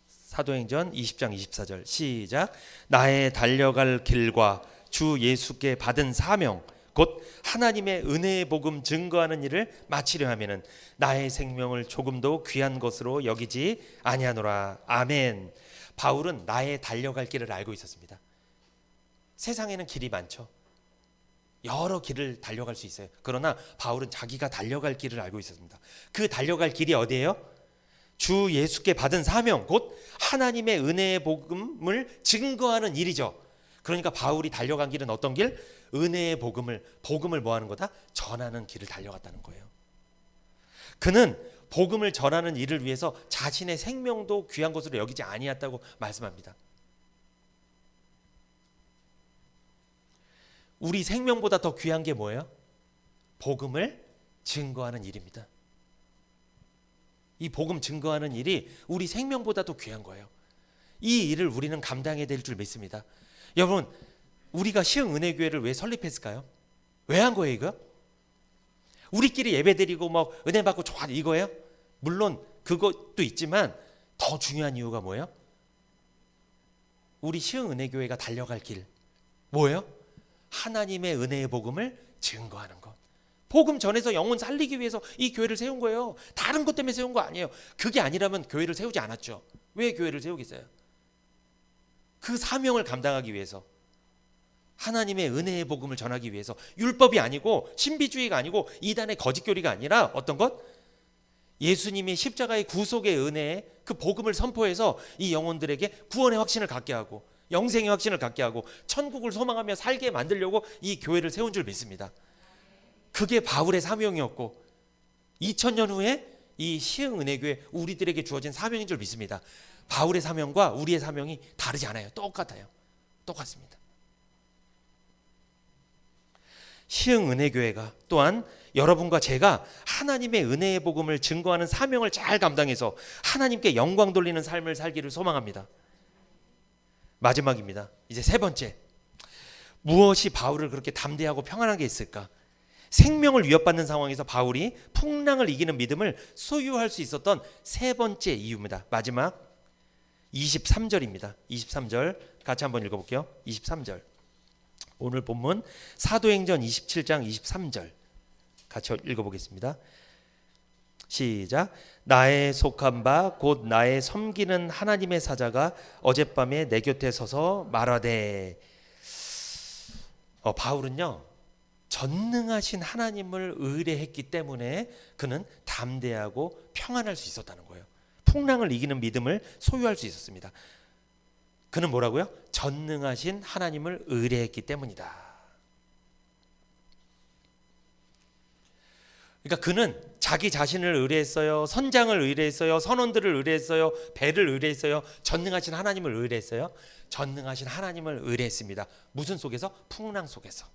사도행전 20장 24절 시작. 나의 달려갈 길과 주 예수께 받은 사명 곧 하나님의 은혜의 복음 증거하는 일을 마치려 하면은 나의 생명을 조금도 귀한 것으로 여기지 아니하노라. 아멘. 바울은 나의 달려갈 길을 알고 있었습니다. 세상에는 길이 많죠. 여러 길을 달려갈 수 있어요. 그러나 바울은 자기가 달려갈 길을 알고 있었습니다. 그 달려갈 길이 어디예요? 주 예수께 받은 사명, 곧 하나님의 은혜의 복음을 증거하는 일이죠. 그러니까 바울이 달려간 길은 어떤 길? 은혜의 복음을 뭐 하는 거다? 전하는 길을 달려갔다는 거예요. 그는 복음을 전하는 일을 위해서 자신의 생명도 귀한 것으로 여기지 아니했다고 말씀합니다. 우리 생명보다 더 귀한 게 뭐예요? 복음을 증거하는 일입니다. 이 복음 증거하는 일이 우리 생명보다도 귀한 거예요. 이 일을 우리는 감당해야 될 줄 믿습니다. 여러분, 우리가 시흥은혜교회를 왜 설립했을까요? 왜 한 거예요 이거? 우리끼리 예배드리고 뭐 은혜 받고 좋아 이거예요? 물론 그것도 있지만 더 중요한 이유가 뭐예요? 우리 시흥은혜교회가 달려갈 길 뭐예요? 하나님의 은혜의 복음을 증거하는 것. 복음 전해서 영혼 살리기 위해서 이 교회를 세운 거예요. 다른 것 때문에 세운 거 아니에요. 그게 아니라면 교회를 세우지 않았죠. 왜 교회를 세우겠어요? 그 사명을 감당하기 위해서, 하나님의 은혜의 복음을 전하기 위해서. 율법이 아니고 신비주의가 아니고 이단의 거짓교리가 아니라 어떤 것? 예수님이 십자가의 구속의 은혜의 그 복음을 선포해서 이 영혼들에게 구원의 확신을 갖게 하고 영생의 확신을 갖게 하고 천국을 소망하며 살게 만들려고 이 교회를 세운 줄 믿습니다. 그게 바울의 사명이었고 2000년 후에 이 시흥은혜교회 우리들에게 주어진 사명인 줄 믿습니다. 바울의 사명과 우리의 사명이 다르지 않아요. 똑같아요. 똑같습니다. 시흥은혜교회가 또한 여러분과 제가 하나님의 은혜의 복음을 증거하는 사명을 잘 감당해서 하나님께 영광 돌리는 삶을 살기를 소망합니다. 마지막입니다. 이제 세 번째, 무엇이 바울을 그렇게 담대하고 평안하게 했을까? 생명을 위협받는 상황에서 바울이 풍랑을 이기는 믿음을 소유할 수 있었던 세 번째 이유입니다. 마지막 23절입니다. 23절 같이 한번 읽어볼게요. 23절 오늘 본문 사도행전 27장 23절 같이 읽어보겠습니다. 시작. 나의 속한 바 곧 나의 섬기는 하나님의 사자가 어젯밤에 내 곁에 서서 말하되. 바울은요 전능하신 하나님을 의뢰했기 때문에 그는 담대하고 평안할 수 있었다는 거예요. 풍랑을 이기는 믿음을 소유할 수 있었습니다. 그는 뭐라고요? 전능하신 하나님을 의뢰했기 때문이다. 그러니까 그는 자기 자신을 의뢰했어요. 선장을 의뢰했어요. 선원들을 의뢰했어요. 배를 의뢰했어요. 전능하신 하나님을 의뢰했어요. 전능하신 하나님을 의뢰했습니다. 무슨 속에서? 풍랑 속에서.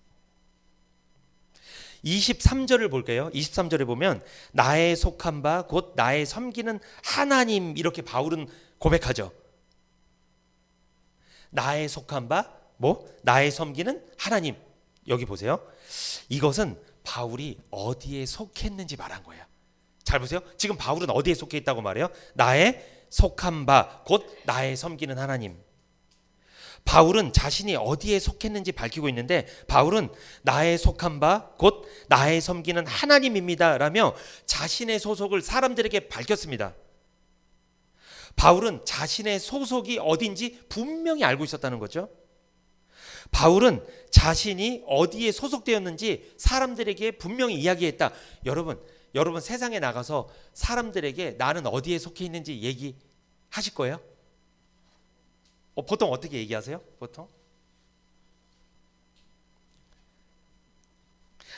23절을 볼게요. 23절에 보면 나의 속한 바 곧 나의 섬기는 하나님, 이렇게 바울은 고백하죠. 나의 속한 바 나의 섬기는 하나님. 여기 보세요. 이것은 바울이 어디에 속했는지 말한 거예요. 잘 보세요. 지금 바울은 어디에 속해 있다고 말해요? 나의 속한 바 곧 나의 섬기는 하나님. 바울은 자신이 어디에 속했는지 밝히고 있는데 바울은 나의 속한 바 곧 나의 섬기는 하나님입니다 라며 자신의 소속을 사람들에게 밝혔습니다. 바울은 자신의 소속이 어딘지 분명히 알고 있었다는 거죠. 바울은 자신이 어디에 소속되었는지 사람들에게 분명히 이야기했다. 여러분 세상에 나가서 사람들에게 나는 어디에 속해 있는지 얘기하실 거예요? 보통 어떻게 얘기하세요? 보통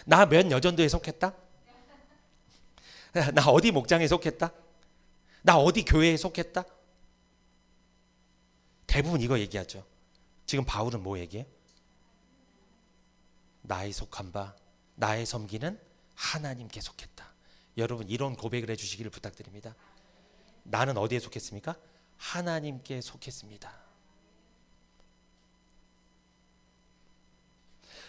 나 몇 여전도에 속했다? 나 어디 목장에 속했다? 나 어디 교회에 속했다? 대부분 이거 얘기하죠. 지금 바울은 뭐 얘기해? 나의 속한 바, 나의 섬기는 하나님께 속했다. 여러분 이런 고백을 해주시기를 부탁드립니다. 나는 어디에 속했습니까? 하나님께 속했습니다.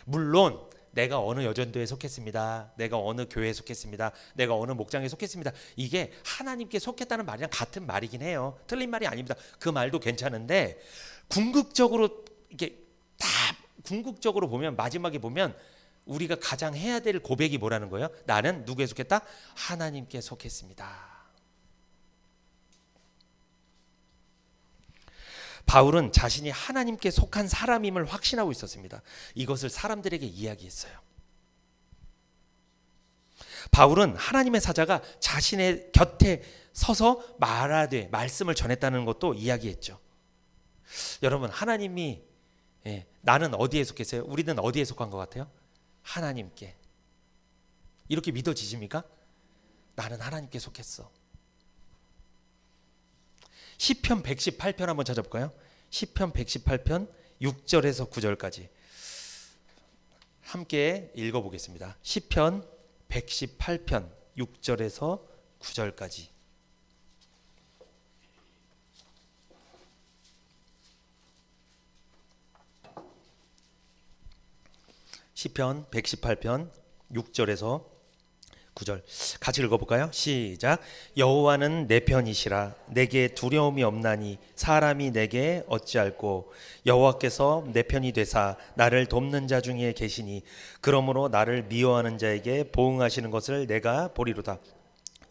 물론 내가 어느 여전도에 속했습니다. 내가 어느 교회에 속했습니다. 내가 어느 목장에 속했습니다. 이게 하나님께 속했다는 말이랑 같은 말이긴 해요. 틀린 말이 아닙니다. 그 말도 괜찮은데 궁극적으로 이게 다 궁극적으로 보면 마지막에 보면 우리가 가장 해야 될 고백이 뭐라는 거예요? 나는 누구에 속했다? 하나님께 속했습니다. 바울은 자신이 하나님께 속한 사람임을 확신하고 있었습니다. 이것을 사람들에게 이야기했어요. 바울은 하나님의 사자가 자신의 곁에 서서 말하되 말씀을 전했다는 것도 이야기했죠. 여러분, 하나님이 나는 어디에 속했어요? 우리는 어디에 속한 것 같아요? 하나님께. 이렇게 믿어지십니까? 나는 하나님께 속했어. 시편 118편 한번 찾아볼까요? 시편 118편 6절에서 9절까지 함께 읽어보겠습니다. 시편 118편 6절에서 9절까지. 시편 118편 6절에서 9절 같이 읽어볼까요? 시작. 여호와는 내 편이시라. 내게 두려움이 없나니 사람이 내게 어찌할꼬. 여호와께서 내 편이 되사 나를 돕는 자 중에 계시니 그러므로 나를 미워하는 자에게 보응하시는 것을 내가 보리로다.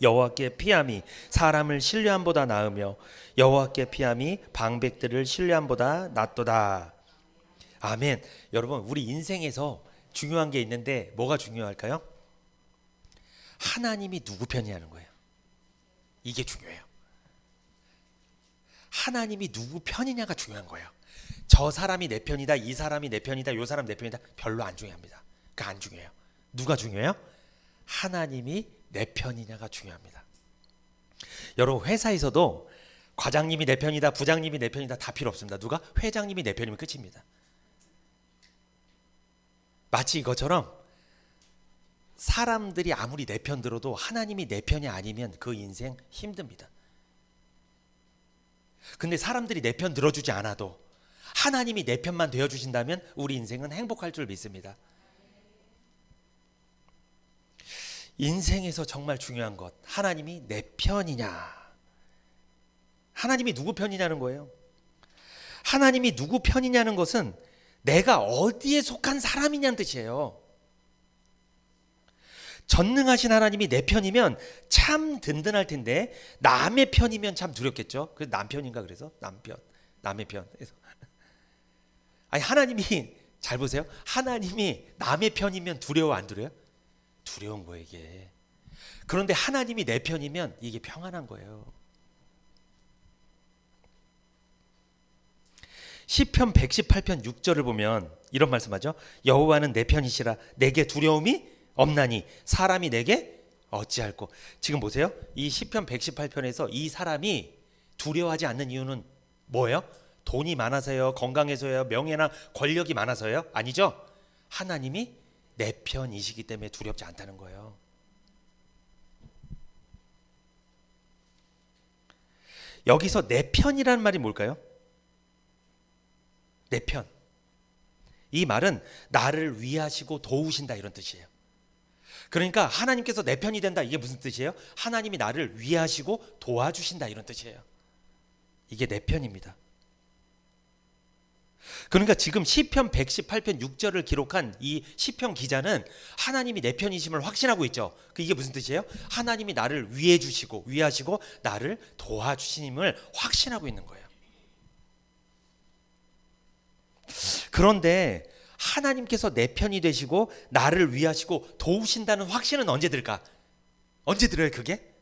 여호와께 피함이 사람을 신뢰함보다 나으며 여호와께 피함이 방백들을 신뢰함보다 낫도다. 아멘. 여러분, 우리 인생에서 중요한 게 있는데 뭐가 중요할까요? 하나님이 누구 편이냐는 거예요. 이게 중요해요. 하나님이 누구 편이냐가 중요한 거예요. 저 사람이 내 편이다, 이 사람이 내 편이다, 요 사람 내 편이다, 별로 안 중요합니다. 그거 안 중요해요. 누가 중요해요? 하나님이 내 편이냐가 중요합니다. 여러분, 회사에서도 과장님이 내 편이다, 부장님이 내 편이다 다 필요 없습니다. 누가? 회장님이 내 편이면 끝입니다. 마치 이것처럼 사람들이 아무리 내 편 들어도 하나님이 내 편이 아니면 그 인생 힘듭니다. 근데 사람들이 내 편 들어주지 않아도 하나님이 내 편만 되어주신다면 우리 인생은 행복할 줄 믿습니다. 인생에서 정말 중요한 것, 하나님이 내 편이냐, 하나님이 누구 편이냐는 거예요. 하나님이 누구 편이냐는 것은 내가 어디에 속한 사람이냐는 뜻이에요. 전능하신 하나님이 내 편이면 참 든든할 텐데 남의 편이면 참 두렵겠죠. 그래서 남편인가 그래서 남의 편. 그래서 아니, 하나님이 잘 보세요. 하나님이 남의 편이면 두려워 안 두려워요? 두려운 거예요 이게. 그런데 하나님이 내 편이면 이게 평안한 거예요. 시편 118편 6절을 보면 이런 말씀하죠. 여호와는 내 편이시라. 내게 두려움이 없나니 사람이 내게 어찌할꼬. 지금 보세요. 이 시편 118편에서 이 사람이 두려워하지 않는 이유는 뭐예요? 돈이 많아서요? 건강해서요? 명예나 권력이 많아서요? 아니죠. 하나님이 내 편이시기 때문에 두렵지 않다는 거예요. 여기서 내 편이라는 말이 뭘까요? 내 편. 이 말은 나를 위하시고 도우신다 이런 뜻이에요. 그러니까 하나님께서 내 편이 된다, 이게 무슨 뜻이에요? 하나님이 나를 위하시고 도와주신다 이런 뜻이에요. 이게 내 편입니다. 그러니까 지금 시편 118편 6절을 기록한 이 시편 기자는 하나님이 내 편이심을 확신하고 있죠. 이게 무슨 뜻이에요? 하나님이 나를 위해 주시고 위하시고 나를 도와주심을 확신하고 있는 거예요. 그런데 하나님께서 내 편이 되시고 나를 위하시고 도우신다는 확신은 언제 들까? 언제 들어요 그게?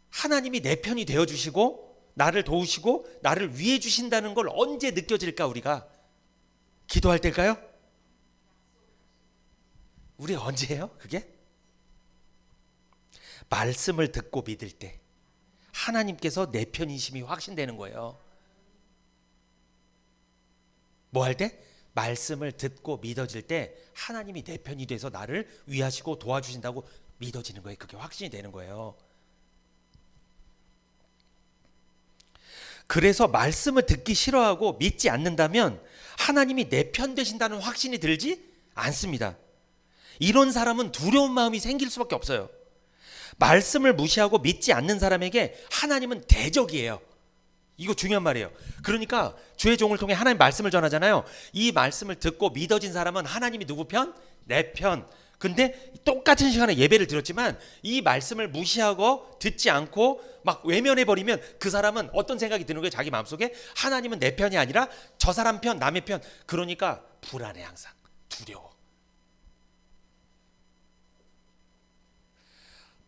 하나님이 내 편이 되어주시고 나를 도우시고 나를 위해 주신다는 걸 언제 느껴질까 우리가? 기도할 때일까요? 우리 언제예요 그게? 말씀을 듣고 믿을 때 하나님께서 내 편이심이 확신되는 거예요. 뭐 할 때? 말씀을 듣고 믿어질 때 하나님이 내 편이 돼서 나를 위하시고 도와주신다고 믿어지는 거예요. 그게 확신이 되는 거예요. 그래서 말씀을 듣기 싫어하고 믿지 않는다면 하나님이 내 편 되신다는 확신이 들지 않습니다. 이런 사람은 두려운 마음이 생길 수밖에 없어요. 말씀을 무시하고 믿지 않는 사람에게 하나님은 대적이에요. 이거 중요한 말이에요. 그러니까 주의 종을 통해 하나님 말씀을 전하잖아요. 이 말씀을 듣고 믿어진 사람은 하나님이 누구 편? 내 편. 근데 똑같은 시간에 예배를 드렸지만 이 말씀을 무시하고 듣지 않고 막 외면해 버리면 그 사람은 어떤 생각이 드는 거예요? 자기 마음속에 하나님은 내 편이 아니라 저 사람 편, 남의 편. 그러니까 불안해, 항상 두려워.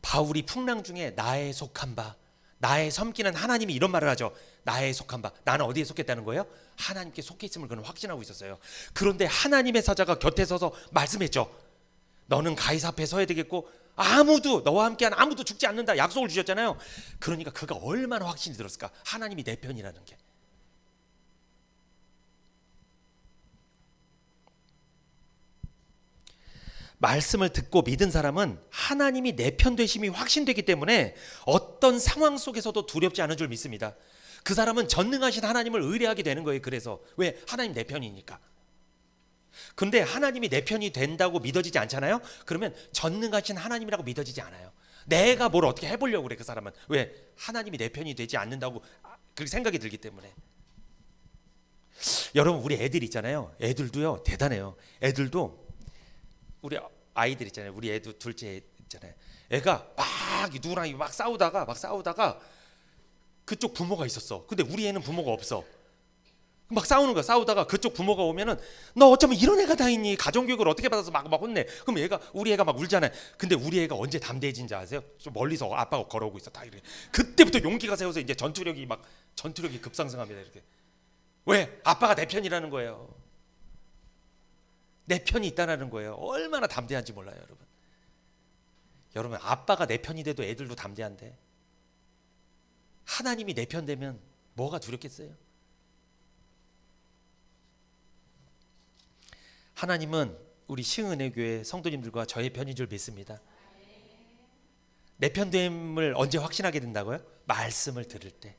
바울이 풍랑 중에 나에 속한 바, 나에 섬기는 하나님이 이런 말을 하죠. 나에 속한 바. 나는 어디에 속했다는 거예요? 하나님께 속해 있음을 그는 확신하고 있었어요. 그런데 하나님의 사자가 곁에 서서 말씀했죠. 너는 가이사 앞에 서야 되겠고 아무도 너와 함께한 아무도 죽지 않는다 약속을 주셨잖아요. 그러니까 그가 얼마나 확신이 들었을까? 하나님이 내 편이라는 게. 말씀을 듣고 믿은 사람은 하나님이 내 편 되심이 확신되기 때문에 어떤 상황 속에서도 두렵지 않은 줄 믿습니다. 그 사람은 전능하신 하나님을 의뢰하게 되는 거예요. 그래서 왜? 하나님 내 편이니까. 근데 하나님이 내 편이 된다고 믿어지지 않잖아요. 그러면 전능하신 하나님이라고 믿어지지 않아요. 내가 뭘 어떻게 해보려고 그래. 그 사람은 왜? 하나님이 내 편이 되지 않는다고 그렇게 생각이 들기 때문에. 여러분, 우리 애들 있잖아요. 애들도요 대단해요. 애들도 우리 아이들 있잖아요. 우리 애도 둘째 애 있잖아요. 애가 막 누구랑 막 싸우다가 그쪽 부모가 있었어. 근데 우리 애는 부모가 없어. 막 싸우는 거야. 싸우다가 그쪽 부모가 오면은 너 어쩌면 이런 애가 다 있니? 가정교육을 어떻게 받아서 막 혼내. 그럼 우리 애가 막 울잖아요. 근데 우리 애가 언제 담대해진지 아세요? 좀 멀리서 아빠가 걸어오고 있어. 다 이래. 그때부터 용기가 세워서 이제 전투력이 급상승합니다. 이렇게. 왜? 아빠가 내 편이라는 거예요. 내 편이 있다는 거예요. 얼마나 담대한지 몰라요, 여러분. 여러분, 아빠가 내 편이 돼도 애들도 담대한데 하나님이 내 편 되면 뭐가 두렵겠어요? 하나님은 우리 시흥은혜교회 성도님들과 저의 편인 줄 믿습니다. 내 편됨을 언제 확신하게 된다고요? 말씀을 들을 때.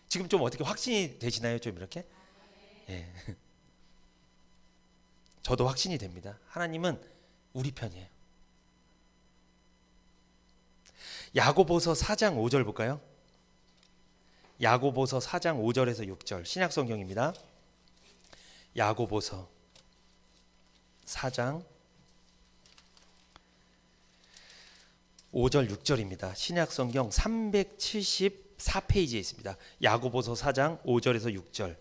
지금 좀 어떻게 확신이 되시나요? 좀 이렇게? 예. 저도 확신이 됩니다. 하나님은 우리 편이에요. 야고보서 4장 5절 볼까요? 야고보서 4장 5절에서 6절 신약 성경입니다. 야고보서 4장 5절 6절입니다. 신약 성경 374페이지에 있습니다. 야고보서 4장 5절에서 6절.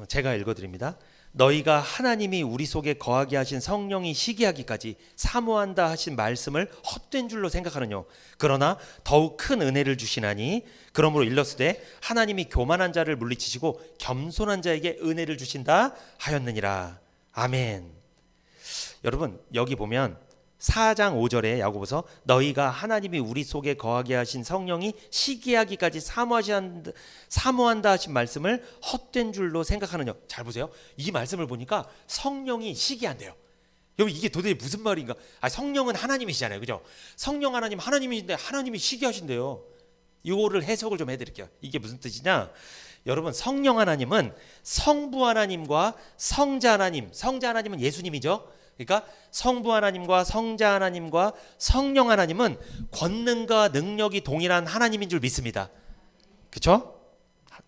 제가 읽어드립니다. 너희가 하나님이 우리 속에 거하게 하신 성령이 시기하기까지 사모한다 하신 말씀을 헛된 줄로 생각하느뇨. 그러나 더욱 큰 은혜를 주시나니 그러므로 일렀으되 하나님이 교만한 자를 물리치시고 겸손한 자에게 은혜를 주신다 하였느니라. 아멘. 여러분, 여기 보면 4장 5절에 야고보서 너희가 하나님이 우리 속에 거하게 하신 성령이 시기하기까지 사모한다 하신 말씀을 헛된 줄로 생각하느냐. 잘 보세요. 이 말씀을 보니까 성령이 시기한대요. 여러분, 이게 도대체 무슨 말인가? 성령은 하나님이시잖아요, 그죠? 성령 하나님이신데 하나님이 시기하신대요. 이거를 해석을 좀 해드릴게요. 이게 무슨 뜻이냐? 여러분, 성령 하나님은 성부 하나님과 성자 하나님은 예수님이죠. 그러니까 성부 하나님과 성자 하나님과 성령 하나님은 권능과 능력이 동일한 하나님인 줄 믿습니다. 그렇죠?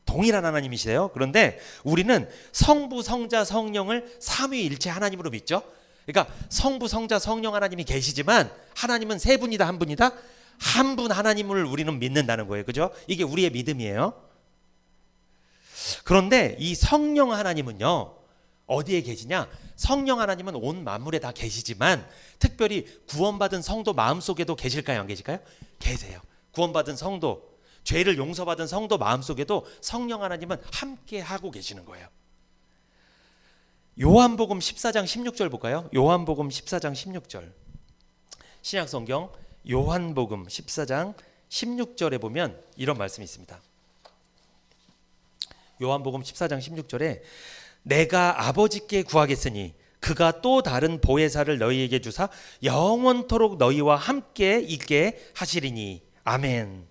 동일한 하나님이시래요. 그런데 우리는 성부, 성자, 성령을 삼위일체 하나님으로 믿죠. 그러니까 성부, 성자, 성령 하나님이 계시지만 하나님은 세 분이다, 한 분이다. 한 분 하나님을 우리는 믿는다는 거예요. 그죠? 이게 우리의 믿음이에요. 그런데 이 성령 하나님은요, 어디에 계시냐? 성령 하나님은 온 만물에 다 계시지만 특별히 구원받은 성도 마음속에도 계실까요? 안 계실까요? 계세요. 구원받은 성도, 죄를 용서받은 성도 마음속에도 성령 하나님은 함께 하고 계시는 거예요. 요한복음 14장 16절 볼까요? 요한복음 14장 16절. 신약성경 요한복음 14장 16절에 보면 이런 말씀이 있습니다. 요한복음 14장 16절에 내가 아버지께 구하겠으니 그가 또 다른 보혜사를 너희에게 주사 영원토록 너희와 함께 있게 하시리니. 아멘.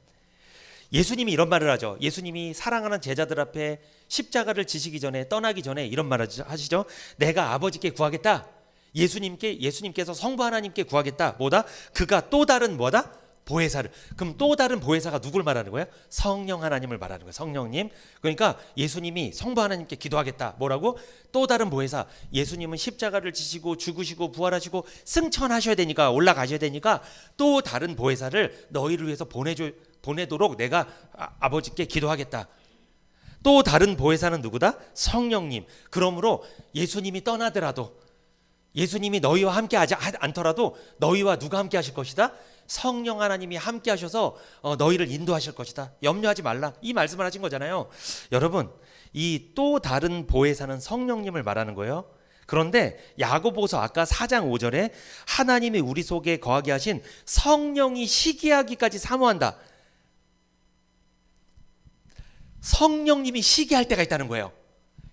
예수님이 이런 말을 하죠. 예수님이 사랑하는 제자들 앞에 십자가를 지시기 전에, 떠나기 전에 이런 말을 하시죠. 내가 아버지께 구하겠다. 예수님께서 성부 하나님께 구하겠다. 뭐다? 그가 또 다른 뭐다? 보혜사를. 그럼 또 다른 보혜사가 누굴 말하는 거예요? 성령 하나님을 말하는 거예요. 성령님. 그러니까 예수님이 성부 하나님께 기도하겠다. 뭐라고? 또 다른 보혜사. 예수님은 십자가를 지시고 죽으시고 부활하시고 승천하셔야 되니까, 올라가셔야 되니까 또 다른 보혜사를 너희를 위해서 보내도록 내가 아버지께 기도하겠다. 또 다른 보혜사는 누구다? 성령님. 그러므로 예수님이 떠나더라도, 예수님이 너희와 함께 하지 않더라도 너희와 누가 함께 하실 것이다? 성령 하나님이 함께 하셔서 너희를 인도하실 것이다. 염려하지 말라. 이 말씀을 하신 거잖아요. 여러분, 이 또 다른 보혜사는 성령님을 말하는 거예요. 그런데 야고보서 아까 4장 5절에 하나님이 우리 속에 거하게 하신 성령이 시기하기까지 사모한다. 성령님이 시기할 때가 있다는 거예요.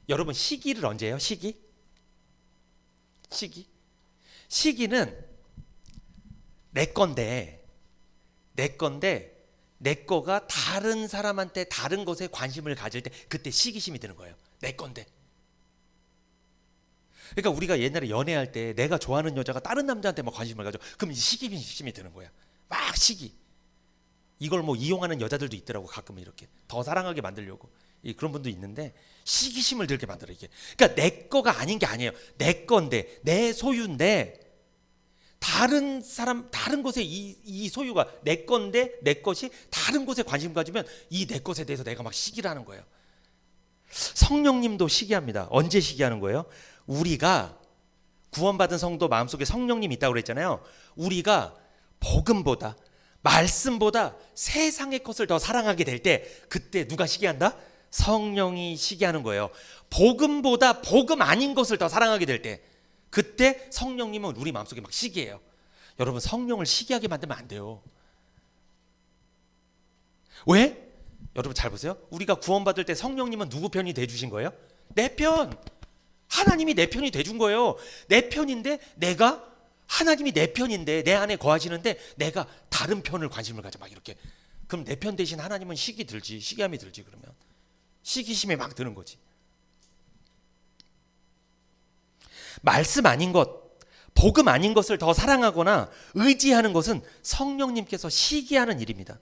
여러분, 시기를 언제 해요? 시기는 내 건데 내 거가 다른 사람한테 다른 것에 관심을 가질 때, 그때 시기심이 드는 거예요. 내 건데. 그러니까 우리가 옛날에 연애할 때 내가 좋아하는 여자가 다른 남자한테 막 관심을 가져. 그럼 시기심이 드는 거야. 막 시기. 이걸 뭐 이용하는 여자들도 있더라고. 가끔 이렇게 더 사랑하게 만들려고 그런 분도 있는데, 시기심을 들게 만들어 이게. 그러니까 내 거가 아닌 게 아니에요. 내 건데, 내 소유인데 다른 사람, 다른 것에 이 소유가 내 건데, 내 것이 다른 곳에 관심 가지면 이 내 것에 대해서 내가 막 시기를 하는 거예요. 성령님도 시기합니다. 언제 시기하는 거예요? 우리가 구원받은 성도 마음속에 성령님이 있다고 그랬잖아요. 우리가 복음보다, 말씀보다 세상의 것을 더 사랑하게 될 때, 그때 누가 시기한다? 성령이 시기하는 거예요. 복음보다 복음 아닌 것을 더 사랑하게 될 때, 그때 성령님은 우리 마음속에 막 시기해요. 여러분, 성령을 시기하게 만들면 안 돼요. 왜? 여러분 잘 보세요. 우리가 구원받을 때 성령님은 누구 편이 돼주신 거예요? 내 편. 하나님이 내 편이 돼준 거예요. 내 편인데, 내가 하나님이 내 편인데 내 안에 거하시는데 내가 다른 편을 관심을 가져 막 이렇게. 그럼 내 편 대신 하나님은 시기함이 들지. 그러면 시기심이 막 드는 거지. 말씀 아닌 것, 복음 아닌 것을 더 사랑하거나 의지하는 것은 성령님께서 시기하는 일입니다.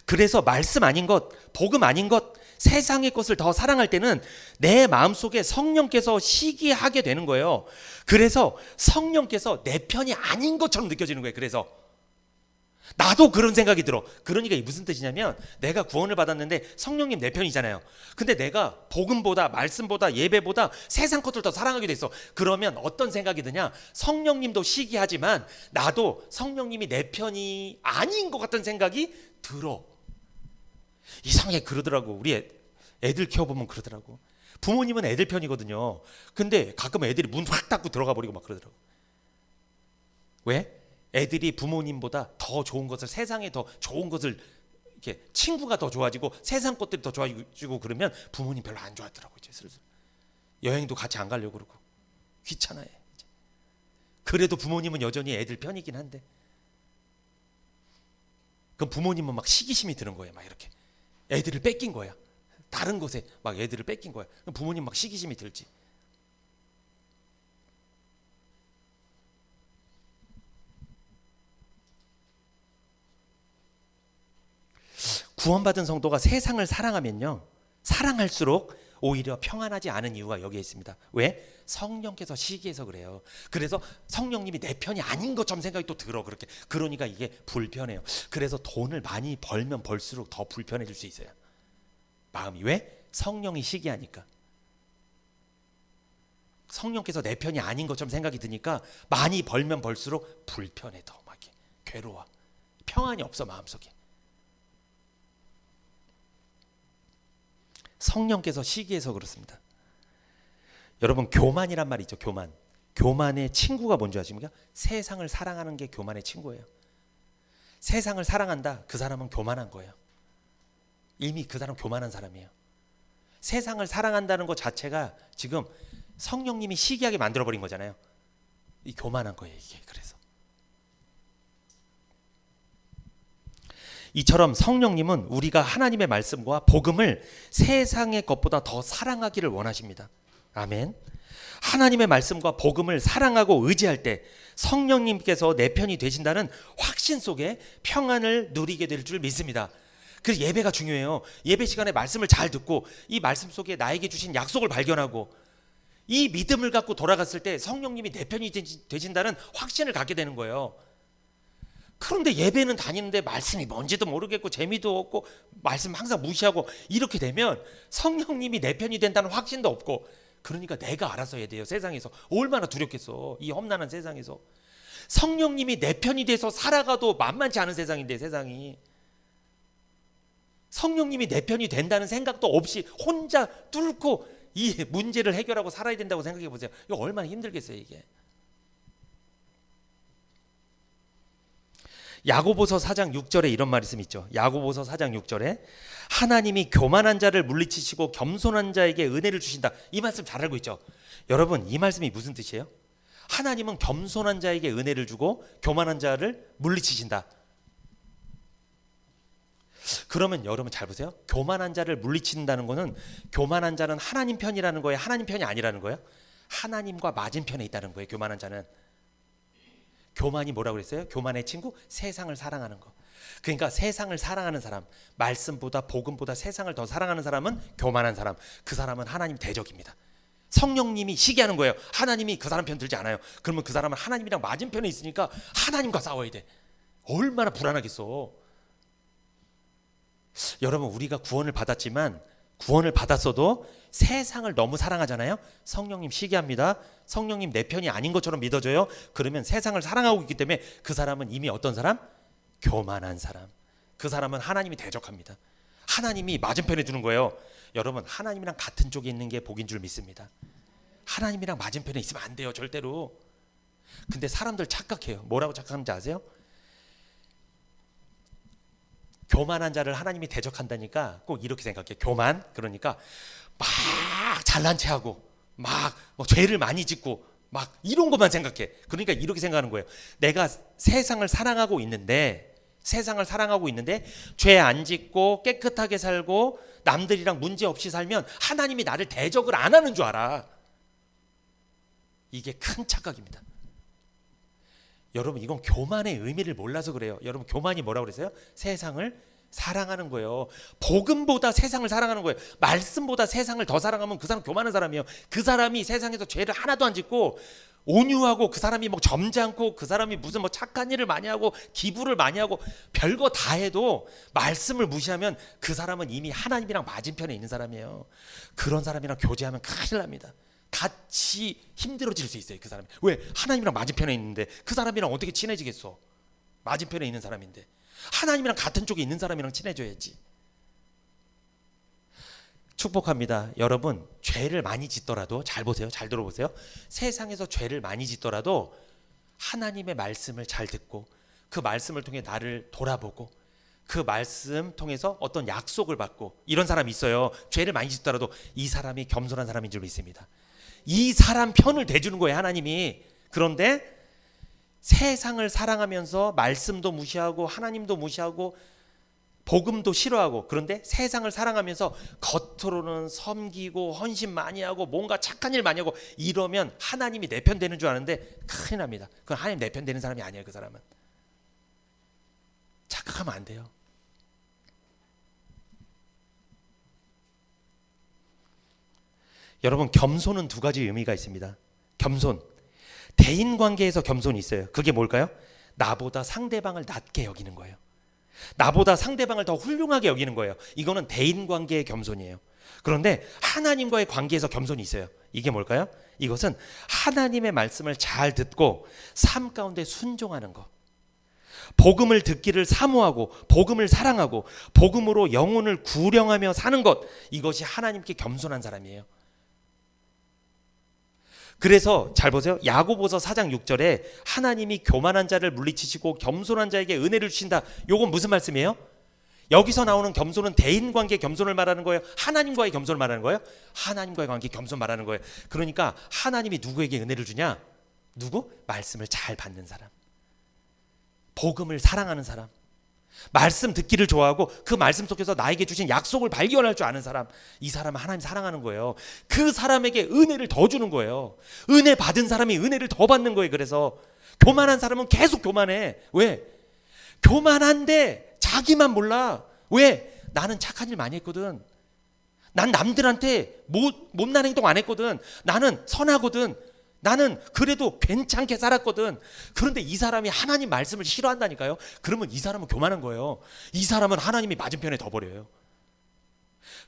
그래서 말씀 아닌 것, 복음 아닌 것, 세상의 것을 더 사랑할 때는 내 마음속에 성령께서 시기하게 되는 거예요. 그래서 성령께서 내 편이 아닌 것처럼 느껴지는 거예요. 그래서 나도 그런 생각이 들어. 그러니까 이게 무슨 뜻이냐면, 내가 구원을 받았는데 성령님 내 편이잖아요. 근데 내가 복음보다, 말씀보다, 예배보다 세상 것들 더 사랑하게 됐어. 그러면 어떤 생각이 드냐? 성령님도 시기하지만 나도 성령님이 내 편이 아닌 것 같은 생각이 들어. 이상하게 그러더라고. 우리 애들 키워보면 그러더라고. 부모님은 애들 편이거든요. 근데 가끔 애들이 문 확 닫고 들어가 버리고 막 그러더라고. 왜? 애들이 부모님보다 더 좋은 것을, 세상에 더 좋은 것을, 이렇게 친구가 더 좋아지고 세상 것들이 더 좋아지고 그러면 부모님 별로 안 좋아하더라고. 이제 슬슬 여행도 같이 안 가려고 그러고 귀찮아해. 이제. 그래도 부모님은 여전히 애들 편이긴 한데, 그럼 부모님은 막 시기심이 드는 거예요. 막 이렇게 애들을 뺏긴 거야. 다른 곳에 막 애들을 뺏긴 거야. 그럼 부모님 막 시기심이 들지. 구원받은 성도가 세상을 사랑하면요, 사랑할수록 오히려 평안하지 않은 이유가 여기에 있습니다. 왜? 성령께서 시기해서 그래요. 그래서 성령님이 내 편이 아닌 것처럼 생각이 또 들어. 그렇게. 그러니까 이게 불편해요. 그래서 돈을 많이 벌면 벌수록 더 불편해질 수 있어요. 마음이. 왜? 성령이 시기하니까. 성령께서 내 편이 아닌 것처럼 생각이 드니까 많이 벌면 벌수록 불편해. 더 막 괴로워. 평안이 없어 마음속에. 성령께서 시기해서 그렇습니다. 여러분, 교만이란 말이 있죠. 교만의 친구가 뭔지 아십니까? 세상을 사랑하는 게 교만의 친구예요. 세상을 사랑한다, 그 사람은 교만한 거예요. 이미 그 사람 교만한 사람이에요. 세상을 사랑한다는 것 자체가 지금 성령님이 시기하게 만들어버린 거잖아요. 이 교만한 거예요 이게. 그래서 이처럼 성령님은 우리가 하나님의 말씀과 복음을 세상의 것보다 더 사랑하기를 원하십니다. 아멘. 하나님의 말씀과 복음을 사랑하고 의지할 때 성령님께서 내 편이 되신다는 확신 속에 평안을 누리게 될 줄 믿습니다. 그래서 예배가 중요해요. 예배 시간에 말씀을 잘 듣고 이 말씀 속에 나에게 주신 약속을 발견하고 이 믿음을 갖고 돌아갔을 때 성령님이 내 편이 되신다는 확신을 갖게 되는 거예요. 그런데 예배는 다니는데 말씀이 뭔지도 모르겠고 재미도 없고 말씀 항상 무시하고 이렇게 되면 성령님이 내 편이 된다는 확신도 없고, 그러니까 내가 알아서 해야 돼요. 세상에서 얼마나 두렵겠어. 이 험난한 세상에서 성령님이 내 편이 돼서 살아가도 만만치 않은 세상인데, 세상이 성령님이 내 편이 된다는 생각도 없이 혼자 뚫고 이 문제를 해결하고 살아야 된다고 생각해 보세요. 이거 얼마나 힘들겠어요 이게. 야고보서 4장 6절에 이런 말씀 있죠. 야고보서 4장 6절에 하나님이 교만한 자를 물리치시고 겸손한 자에게 은혜를 주신다. 이 말씀 잘 알고 있죠. 여러분, 이 말씀이 무슨 뜻이에요? 하나님은 겸손한 자에게 은혜를 주고 교만한 자를 물리치신다. 그러면 여러분 잘 보세요. 교만한 자를 물리친다는 거는, 교만한 자는 하나님 편이라는 거예요? 하나님 편이 아니라는 거예요? 하나님과 맞은편에 있다는 거예요. 교만한 자는. 교만이 뭐라고 그랬어요? 교만의 친구? 세상을 사랑하는 거. 그러니까 세상을 사랑하는 사람, 말씀보다 복음보다 세상을 더 사랑하는 사람은 교만한 사람. 그 사람은 하나님 대적입니다. 성령님이 시기하는 거예요. 하나님이 그 사람 편 들지 않아요. 그러면 그 사람은 하나님이랑 맞은편에 있으니까 하나님과 싸워야 돼. 얼마나 불안하겠어. 여러분, 우리가 구원을 받았지만 구원을 받았어도 세상을 너무 사랑하잖아요. 성령님 시기합니다. 성령님 내 편이 아닌 것처럼 믿어줘요. 그러면 세상을 사랑하고 있기 때문에 그 사람은 이미 어떤 사람? 교만한 사람. 그 사람은 하나님이 대적합니다. 하나님이 맞은편에 두는 거예요. 여러분, 하나님이랑 같은 쪽에 있는 게 복인 줄 믿습니다. 하나님이랑 맞은편에 있으면 안 돼요, 절대로. 근데 사람들 착각해요. 뭐라고 착각하는지 아세요? 교만한 자를 하나님이 대적한다니까 꼭 이렇게 생각해. 교만, 그러니까 막 잘난 체하고 막 뭐 죄를 많이 짓고 막 이런 것만 생각해. 그러니까 이렇게 생각하는 거예요. 내가 세상을 사랑하고 있는데 죄 안 짓고 깨끗하게 살고 남들이랑 문제 없이 살면 하나님이 나를 대적을 안 하는 줄 알아. 이게 큰 착각입니다. 여러분, 이건 교만의 의미를 몰라서 그래요. 여러분, 교만이 뭐라고 그랬어요? 세상을 사랑하는 거예요. 복음보다 세상을 사랑하는 거예요. 말씀보다 세상을 더 사랑하면 그 사람 교만한 사람이에요. 그 사람이 세상에서 죄를 하나도 안 짓고 온유하고, 그 사람이 뭐 점잖고, 그 사람이 무슨 뭐 착한 일을 많이 하고 기부를 많이 하고 별거 다 해도 말씀을 무시하면 그 사람은 이미 하나님이랑 맞은편에 있는 사람이에요. 그런 사람이랑 교제하면 큰일 납니다. 같이 힘들어질 수 있어요. 그 사람이. 왜? 하나님이랑 맞은편에 있는데 그 사람이랑 어떻게 친해지겠어? 맞은편에 있는 사람인데. 하나님이랑 같은 쪽에 있는 사람이랑 친해져야지. 축복합니다. 여러분, 죄를 많이 짓더라도, 잘 보세요. 잘 들어보세요. 세상에서 죄를 많이 짓더라도 하나님의 말씀을 잘 듣고 그 말씀을 통해 나를 돌아보고 그 말씀 통해서 어떤 약속을 받고 이런 사람이 있어요. 죄를 많이 짓더라도 이 사람이 겸손한 사람인 줄 믿습니다. 이 사람 편을 대주는 거예요, 하나님이. 그런데 세상을 사랑하면서 말씀도 무시하고 하나님도 무시하고 복음도 싫어하고, 그런데 세상을 사랑하면서 겉으로는 섬기고 헌신 많이 하고 뭔가 착한 일 많이 하고 이러면 하나님이 내 편 되는 줄 아는데 큰일 납니다. 그건 하나님 내 편 되는 사람이 아니에요. 그 사람은. 착각하면 안 돼요. 여러분, 겸손은 두 가지 의미가 있습니다. 겸손, 대인관계에서 겸손이 있어요. 그게 뭘까요? 나보다 상대방을 낮게 여기는 거예요. 나보다 상대방을 더 훌륭하게 여기는 거예요. 이거는 대인관계의 겸손이에요. 그런데 하나님과의 관계에서 겸손이 있어요. 이게 뭘까요? 이것은 하나님의 말씀을 잘 듣고 삶 가운데 순종하는 것, 복음을 듣기를 사모하고 복음을 사랑하고 복음으로 영혼을 구령하며 사는 것, 이것이 하나님께 겸손한 사람이에요. 그래서 잘 보세요. 야고보서 4장 6절에 하나님이 교만한 자를 물리치시고 겸손한 자에게 은혜를 주신다. 요건 무슨 말씀이에요? 여기서 나오는 겸손은 대인관계 겸손을 말하는 거예요? 하나님과의 겸손을 말하는 거예요? 하나님과의 관계 겸손 말하는 거예요. 그러니까 하나님이 누구에게 은혜를 주냐? 누구? 말씀을 잘 받는 사람, 복음을 사랑하는 사람, 말씀 듣기를 좋아하고 그 말씀 속에서 나에게 주신 약속을 발견할 줄 아는 사람, 이 사람은 하나님 사랑하는 거예요. 그 사람에게 은혜를 더 주는 거예요. 은혜 받은 사람이 은혜를 더 받는 거예요. 그래서 교만한 사람은 계속 교만해. 왜? 교만한데 자기만 몰라. 왜? 나는 착한 일 많이 했거든. 난 남들한테 못난 행동 안 했거든. 나는 선하거든. 나는 그래도 괜찮게 살았거든. 그런데 이 사람이 하나님 말씀을 싫어한다니까요. 그러면 이 사람은 교만한 거예요. 이 사람은 하나님이 맞은편에 둬버려요.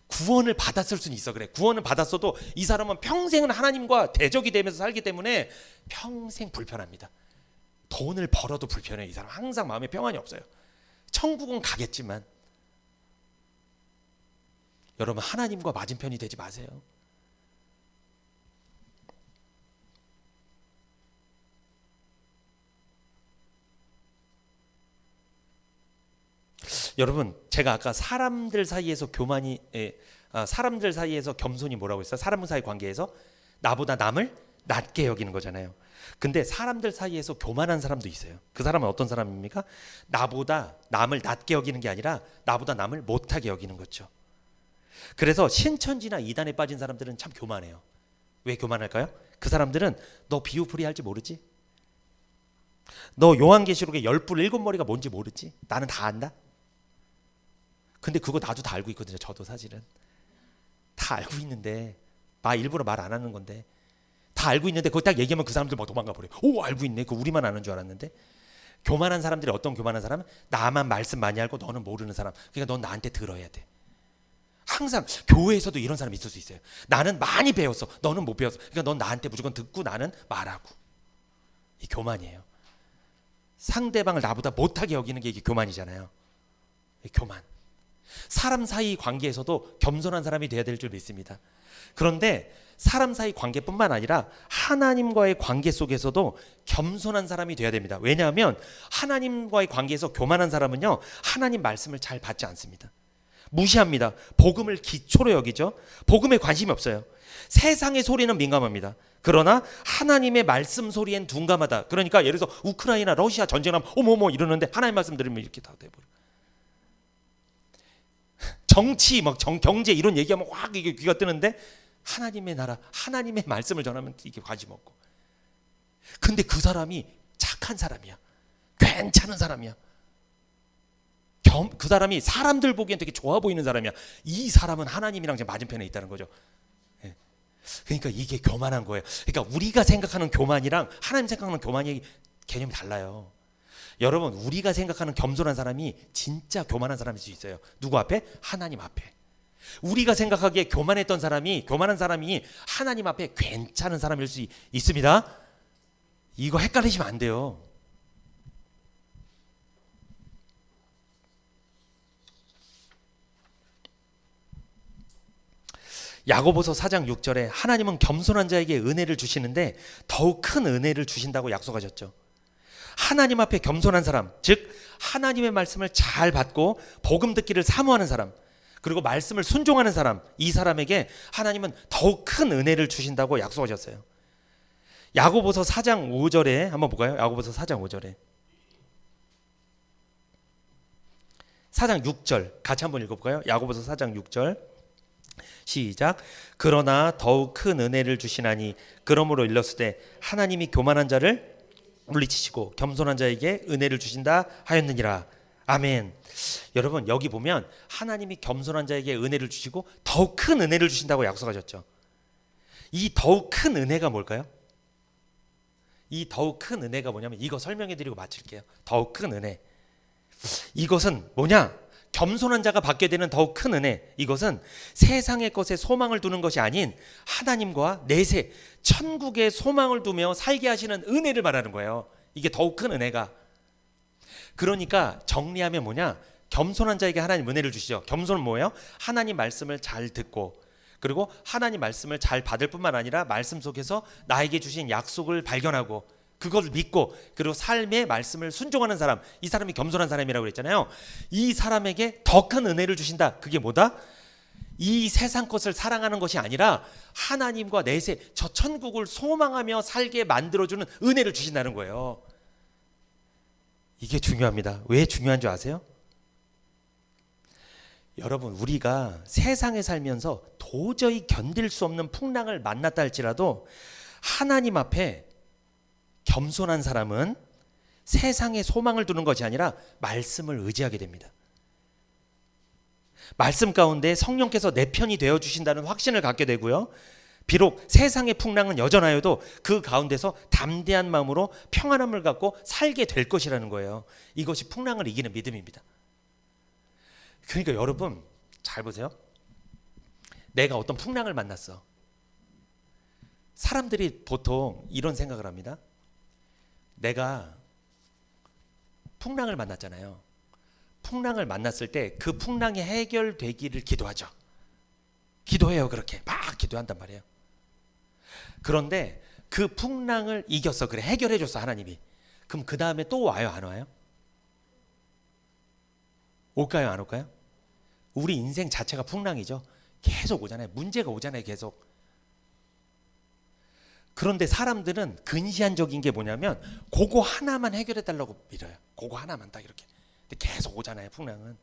구원을 받았을 수는 있어. 그래, 구원을 받았어도 이 사람은 평생은 하나님과 대적이 되면서 살기 때문에 평생 불편합니다. 돈을 벌어도 불편해. 이 사람 항상 마음에 평안이 없어요. 천국은 가겠지만 여러분, 하나님과 맞은편이 되지 마세요. 여러분, 제가 아까 사람들 사이에서 사람들 사이에서 겸손이 뭐라고 했어요? 사람 사이 관계에서 나보다 남을 낮게 여기는 거잖아요. 근데 사람들 사이에서 교만한 사람도 있어요. 그 사람은 어떤 사람입니까? 나보다 남을 낮게 여기는 게 아니라 나보다 남을 못하게 여기는 거죠. 그래서 신천지나 이단에 빠진 사람들은 참 교만해요. 왜 교만할까요? 그 사람들은 너 비유풀이 할지 모르지? 너 요한계시록의 10뿔 7머리가 뭔지 모르지? 나는 다 안다? 근데 그거 나도 다 알고 있거든요. 저도 사실은 다 알고 있는데 일부러 말 안 하는 건데 다 알고 있는데 그거 딱 얘기하면 그 사람들 막 도망가 버려요. 오, 알고 있네. 그 우리만 아는 줄 알았는데. 교만한 사람들이 어떤 교만한 사람? 나만 말씀 많이 알고 너는 모르는 사람. 그러니까 넌 나한테 들어야 돼. 항상 교회에서도 이런 사람이 있을 수 있어요. 나는 많이 배웠어. 너는 못 배웠어. 그러니까 넌 나한테 무조건 듣고 나는 말하고. 이 교만이에요. 상대방을 나보다 못하게 여기는 게 이게 교만이잖아요. 이 교만. 사람 사이 관계에서도 겸손한 사람이 돼야 될 줄 믿습니다. 그런데 사람 사이 관계뿐만 아니라 하나님과의 관계 속에서도 겸손한 사람이 돼야 됩니다. 왜냐하면 하나님과의 관계에서 교만한 사람은요, 하나님 말씀을 잘 받지 않습니다. 무시합니다. 복음을 기초로 여기죠. 복음에 관심이 없어요. 세상의 소리는 민감합니다. 그러나 하나님의 말씀 소리엔 둔감하다. 그러니까 예를 들어서 우크라이나 러시아 전쟁하면 어머머 이러는데 하나님 말씀 들으면 이렇게 다 돼버려. 정치 경제 이런 얘기하면 확 이게 귀가 뜨는데 하나님의 나라, 하나님의 말씀을 전하면 이게 관심 없고. 근데 그 사람이 착한 사람이야. 괜찮은 사람이야. 그 사람이 사람들 보기엔 되게 좋아 보이는 사람이야. 이 사람은 하나님이랑 지금 맞은편에 있다는 거죠. 예. 그러니까 이게 교만한 거예요. 그러니까 우리가 생각하는 교만이랑 하나님 생각하는 교만이 개념이 달라요. 여러분, 우리가 생각하는 겸손한 사람이 진짜 교만한 사람일 수 있어요. 누구 앞에? 하나님 앞에. 우리가 생각하기에 교만한 사람이 하나님 앞에 괜찮은 사람일 수 있습니다. 이거 헷갈리시면 안 돼요. 야고보서 4장 6절에 하나님은 겸손한 자에게 은혜를 주시는데 더욱 큰 은혜를 주신다고 약속하셨죠. 하나님 앞에 겸손한 사람, 즉 하나님의 말씀을 잘 받고 복음 듣기를 사모하는 사람, 그리고 말씀을 순종하는 사람, 이 사람에게 하나님은 더욱 큰 은혜를 주신다고 약속하셨어요. 야고보서 4장 5절에 한번 볼까요? 야고보서 4장 5절에 4장 6절 같이 한번 읽어볼까요? 야고보서 4장 6절 시작. 그러나 더욱 큰 은혜를 주시나니 그러므로 일렀으되 하나님이 교만한 자를 물리치시고 겸손한 자에게 은혜를 주신다 하였느니라. 아멘. 여러분, 여기 보면 하나님이 겸손한 자에게 은혜를 주시고 더욱 큰 은혜를 주신다고 약속하셨죠. 이 더욱 큰 은혜가 뭘까요? 이 더욱 큰 은혜가 뭐냐면 이거 설명해 드리고 마칠게요. 더욱 큰 은혜, 이것은 뭐냐? 겸손한 자가 받게 되는 더욱 큰 은혜, 이것은 세상의 것에 소망을 두는 것이 아닌 하나님과 내세 천국에 소망을 두며 살게 하시는 은혜를 말하는 거예요. 이게 더욱 큰 은혜가. 그러니까 정리하면 뭐냐? 겸손한 자에게 하나님 은혜를 주시죠. 겸손은 뭐예요? 하나님 말씀을 잘 듣고, 그리고 하나님 말씀을 잘 받을 뿐만 아니라 말씀 속에서 나에게 주신 약속을 발견하고 그걸 믿고, 그리고 삶의 말씀을 순종하는 사람, 이 사람이 겸손한 사람이라고 그랬잖아요. 이 사람에게 더 큰 은혜를 주신다. 그게 뭐다? 이 세상 것을 사랑하는 것이 아니라 하나님과 내세 저 천국을 소망하며 살게 만들어주는 은혜를 주신다는 거예요. 이게 중요합니다. 왜 중요한 줄 아세요? 여러분, 우리가 세상에 살면서 도저히 견딜 수 없는 풍랑을 만났다 할지라도 하나님 앞에 겸손한 사람은 세상에 소망을 두는 것이 아니라 말씀을 의지하게 됩니다. 말씀 가운데 성령께서 내 편이 되어주신다는 확신을 갖게 되고요. 비록 세상의 풍랑은 여전하여도 그 가운데서 담대한 마음으로 평안함을 갖고 살게 될 것이라는 거예요. 이것이 풍랑을 이기는 믿음입니다. 그러니까 여러분 잘 보세요. 내가 어떤 풍랑을 만났어. 사람들이 보통 이런 생각을 합니다. 내가 풍랑을 만났잖아요. 풍랑을 만났을 때 그 풍랑이 해결되기를 기도하죠. 기도해요. 그렇게 막 기도한단 말이에요. 그런데 그 풍랑을 이겼어. 그래, 해결해 줬어 하나님이. 그럼 그 다음에 또 와요? 안 와요? 올까요? 안 올까요? 우리 인생 자체가 풍랑이죠. 계속 오잖아요. 문제가 오잖아요. 계속. 그런데 사람들은 근시안적인 게 뭐냐면 그거 하나만 해결해 달라고 밀어요. 그거 하나만 딱 이렇게. 근데 계속 오잖아요. 풍랑은.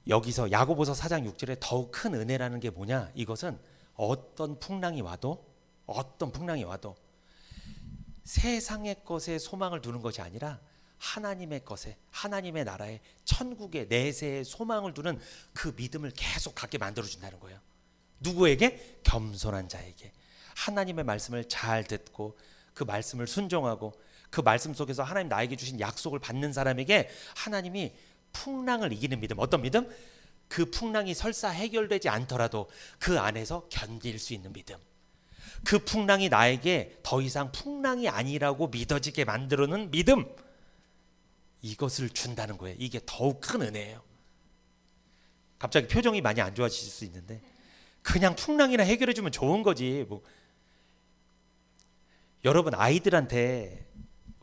여기서 야고보서 4장 6절에 더욱 큰 은혜라는 게 뭐냐? 이것은 어떤 풍랑이 와도 세상의 것에 소망을 두는 것이 아니라 하나님의 것에, 하나님의 나라에, 천국의 내세에 소망을 두는 그 믿음을 계속 갖게 만들어준다는 거예요. 누구에게? 겸손한 자에게. 하나님의 말씀을 잘 듣고 그 말씀을 순종하고 그 말씀 속에서 하나님 나에게 주신 약속을 받는 사람에게 하나님이 풍랑을 이기는 믿음. 어떤 믿음? 그 풍랑이 설사 해결되지 않더라도 그 안에서 견딜 수 있는 믿음. 그 풍랑이 나에게 더 이상 풍랑이 아니라고 믿어지게 만들어놓는 믿음. 이것을 준다는 거예요. 이게 더욱 큰 은혜예요. 갑자기 표정이 많이 안 좋아지실 수 있는데 그냥 풍랑이나 해결해 주면 좋은 거지. 뭐. 여러분, 아이들한테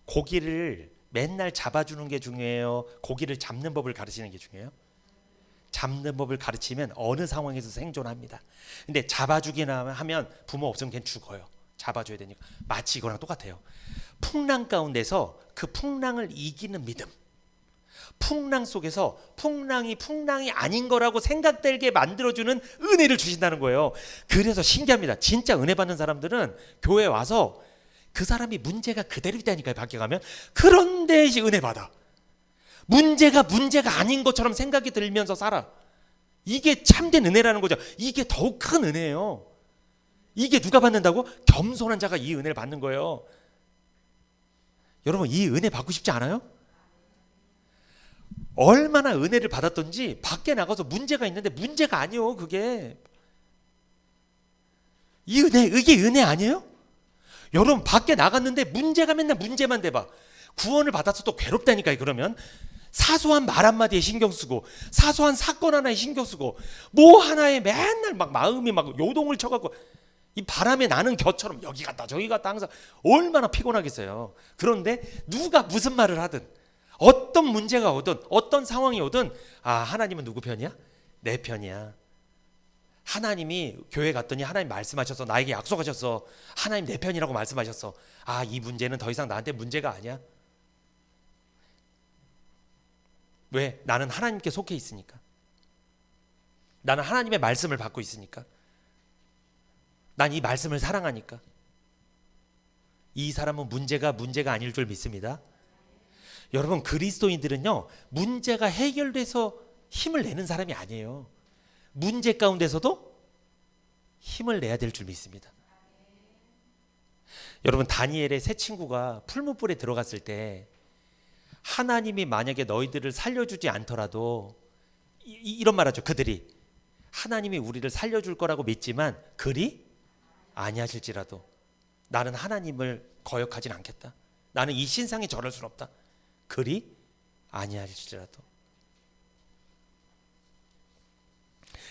고기를 맨날 잡아주는 게 중요해요? 고기를 잡는 법을 가르치는 게 중요해요? 잡는 법을 가르치면 어느 상황에서 생존합니다. 근데 잡아주기나 하면 부모 없으면 걔는 죽어요. 잡아줘야 되니까. 마치 이거랑 똑같아요. 풍랑 가운데서 그 풍랑을 이기는 믿음. 풍랑 속에서 풍랑이 아닌 거라고 생각되게 만들어주는 은혜를 주신다는 거예요. 그래서 신기합니다. 진짜 은혜 받는 사람들은 교회에 와서 그 사람이 문제가 그대로 있다니까요. 밖에 가면. 그런데 은혜 받아. 문제가 아닌 것처럼 생각이 들면서 살아. 이게 참된 은혜라는 거죠. 이게 더욱 큰 은혜예요. 이게 누가 받는다고? 겸손한 자가 이 은혜를 받는 거예요. 여러분, 이 은혜 받고 싶지 않아요? 얼마나 은혜를 받았던지 밖에 나가서 문제가 있는데 문제가 아니요. 그게 이게 은혜 아니에요? 여러분, 밖에 나갔는데 문제가 맨날 문제만 대봐. 구원을 받았어도 괴롭다니까요. 그러면 사소한 말 한마디에 신경 쓰고 사소한 사건 하나에 신경 쓰고 뭐 하나에 맨날 막 마음이 막 요동을 쳐갖고 이 바람에 나는 겨처럼 여기 갔다 저기 갔다 항상 얼마나 피곤하겠어요. 그런데 누가 무슨 말을 하든 어떤 문제가 오든 어떤 상황이 오든 하나님은 누구 편이야? 내 편이야. 하나님이 교회 갔더니 하나님 말씀하셔서 나에게 약속하셨어. 하나님 내 편이라고 말씀하셨어. 이 문제는 더 이상 나한테 문제가 아니야. 왜? 나는 하나님께 속해 있으니까. 나는 하나님의 말씀을 받고 있으니까. 난 이 말씀을 사랑하니까. 이 사람은 문제가 아닐 줄 믿습니다. 여러분, 그리스도인들은요, 문제가 해결돼서 힘을 내는 사람이 아니에요. 문제 가운데서도 힘을 내야 될 줄 믿습니다. 여러분, 다니엘의 세 친구가 풀무불에 들어갔을 때 하나님이 만약에 너희들을 살려주지 않더라도 이런 말하죠. 그들이 하나님이 우리를 살려줄 거라고 믿지만 그리 아니하실지라도 나는 하나님을 거역하진 않겠다. 나는 이 신상에 절할 수는 없다. 그리 아니하실지라도.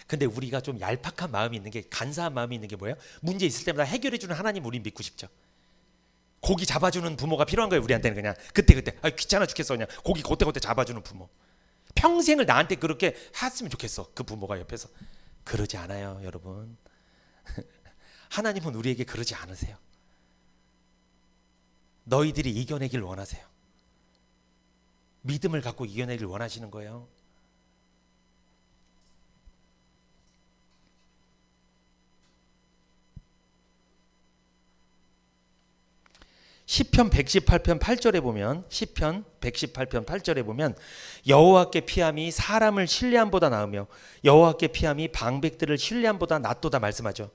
근데 우리가 좀 얄팍한 마음이 있는 게, 간사한 마음이 있는 게 뭐예요? 문제 있을 때마다 해결해 주는 하나님 우린 믿고 싶죠. 고기 잡아주는 부모가 필요한 거예요. 우리한테는 그냥 그때 귀찮아 죽겠어. 그냥 고기 그때 잡아주는 부모. 평생을 나한테 그렇게 했으면 좋겠어. 그 부모가 옆에서. 그러지 않아요, 여러분. 하나님은 우리에게 그러지 않으세요. 너희들이 이겨내길 원하세요. 믿음을 갖고 이겨내길 원하시는 거예요. 시편 118편 8절에 보면 시편 118편 8절에 보면 여호와께 피함이 사람을 신뢰함보다 나으며 여호와께 피함이 방백들을 신뢰함보다 낫도다 말씀하죠.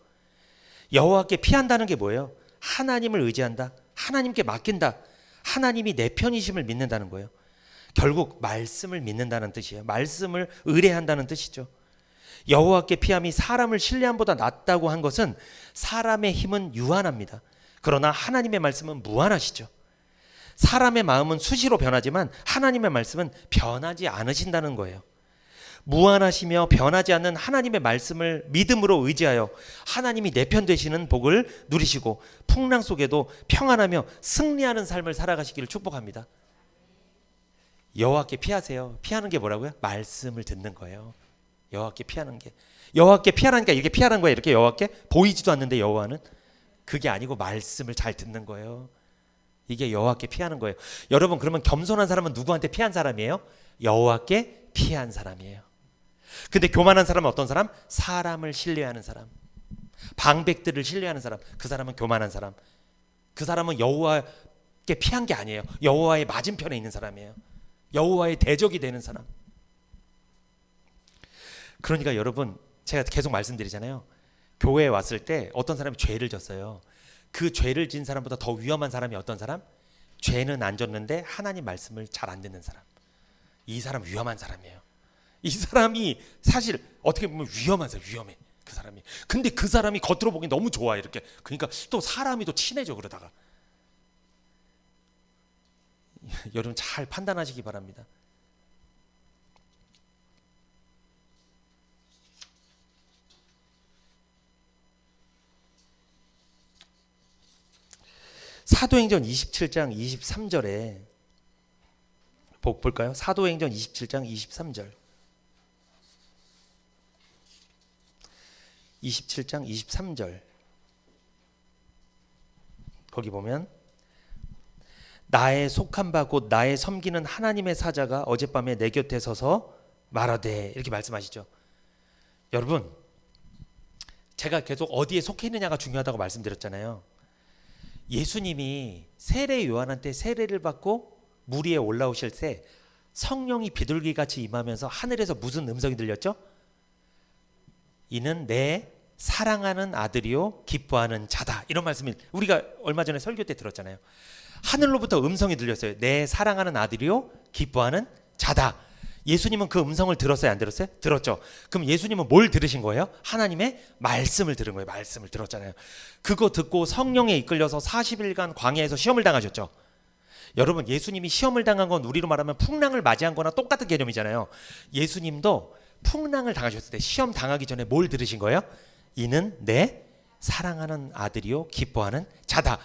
여호와께 피한다는 게 뭐예요? 하나님을 의지한다. 하나님께 맡긴다. 하나님이 내 편이심을 믿는다는 거예요. 결국 말씀을 믿는다는 뜻이에요. 말씀을 의뢰한다는 뜻이죠. 여호와께 피함이 사람을 신뢰함보다 낫다고 한 것은 사람의 힘은 유한합니다. 그러나 하나님의 말씀은 무한하시죠. 사람의 마음은 수시로 변하지만 하나님의 말씀은 변하지 않으신다는 거예요. 무한하시며 변하지 않는 하나님의 말씀을 믿음으로 의지하여 하나님이 내 편 되시는 복을 누리시고 풍랑 속에도 평안하며 승리하는 삶을 살아가시기를 축복합니다. 여호와께 피하세요. 피하는 게 뭐라고요? 말씀을 듣는 거예요. 여호와께 피하는 게. 여호와께 피하라니까 이렇게 피하는 거예요. 이렇게 여호와께 보이지도 않는데 여호와는 그게 아니고 말씀을 잘 듣는 거예요. 이게 여호와께 피하는 거예요. 여러분 그러면 겸손한 사람은 누구한테 피한 사람이에요? 여호와께 피한 사람이에요. 근데 교만한 사람은 어떤 사람? 사람을 신뢰하는 사람, 방백들을 신뢰하는 사람. 그 사람은 교만한 사람. 그 사람은 여호와께 피한 게 아니에요. 여호와의 맞은편에 있는 사람이에요. 여호와의 대적이 되는 사람. 그러니까 여러분 제가 계속 말씀드리잖아요. 교회에 왔을 때 어떤 사람이 죄를 졌어요. 그 죄를 진 사람보다 더 위험한 사람이 어떤 사람? 죄는 안 졌는데 하나님 말씀을 잘 안 듣는 사람. 이 사람 위험한 사람이에요. 이 사람이 사실 어떻게 보면 위험한 사람, 위험해 그 사람이. 근데 그 사람이 겉으로 보기 너무 좋아 이렇게. 그러니까 또 사람이 또 친해져 그러다가. 여러분 잘 판단하시기 바랍니다. 사도행전 27장 23절에 볼까요? 사도행전 27장 23절. 27장 23절. 거기 보면 나의 속한 바 곧 나의 섬기는 하나님의 사자가 어젯밤에 내 곁에 서서 말하되 이렇게 말씀하시죠. 여러분 제가 계속 어디에 속해 있느냐가 중요하다고 말씀드렸잖아요. 예수님이 세례 요한한테 세례를 받고 물 위에 올라오실 때 성령이 비둘기같이 임하면서 하늘에서 무슨 음성이 들렸죠? 이는 내 사랑하는 아들이요 기뻐하는 자다. 이런 말씀을 우리가 얼마 전에 설교 때 들었잖아요. 하늘로부터 음성이 들렸어요. 내 사랑하는 아들이요 기뻐하는 자다. 예수님은 그 음성을 들었어요? 안 들었어요? 들었죠. 그럼 예수님은 뭘 들으신 거예요? 하나님의 말씀을 들은 거예요. 말씀을 들었잖아요. 그거 듣고 성령에 이끌려서 40일간 광야에서 시험을 당하셨죠. 여러분 예수님이 시험을 당한 건 우리로 말하면 풍랑을 맞이한 거나 똑같은 개념이잖아요. 예수님도 풍랑을 당하셨을 때 시험 당하기 전에 뭘 들으신 거예요? 이는 내 사랑하는 아들이요 기뻐하는 자다.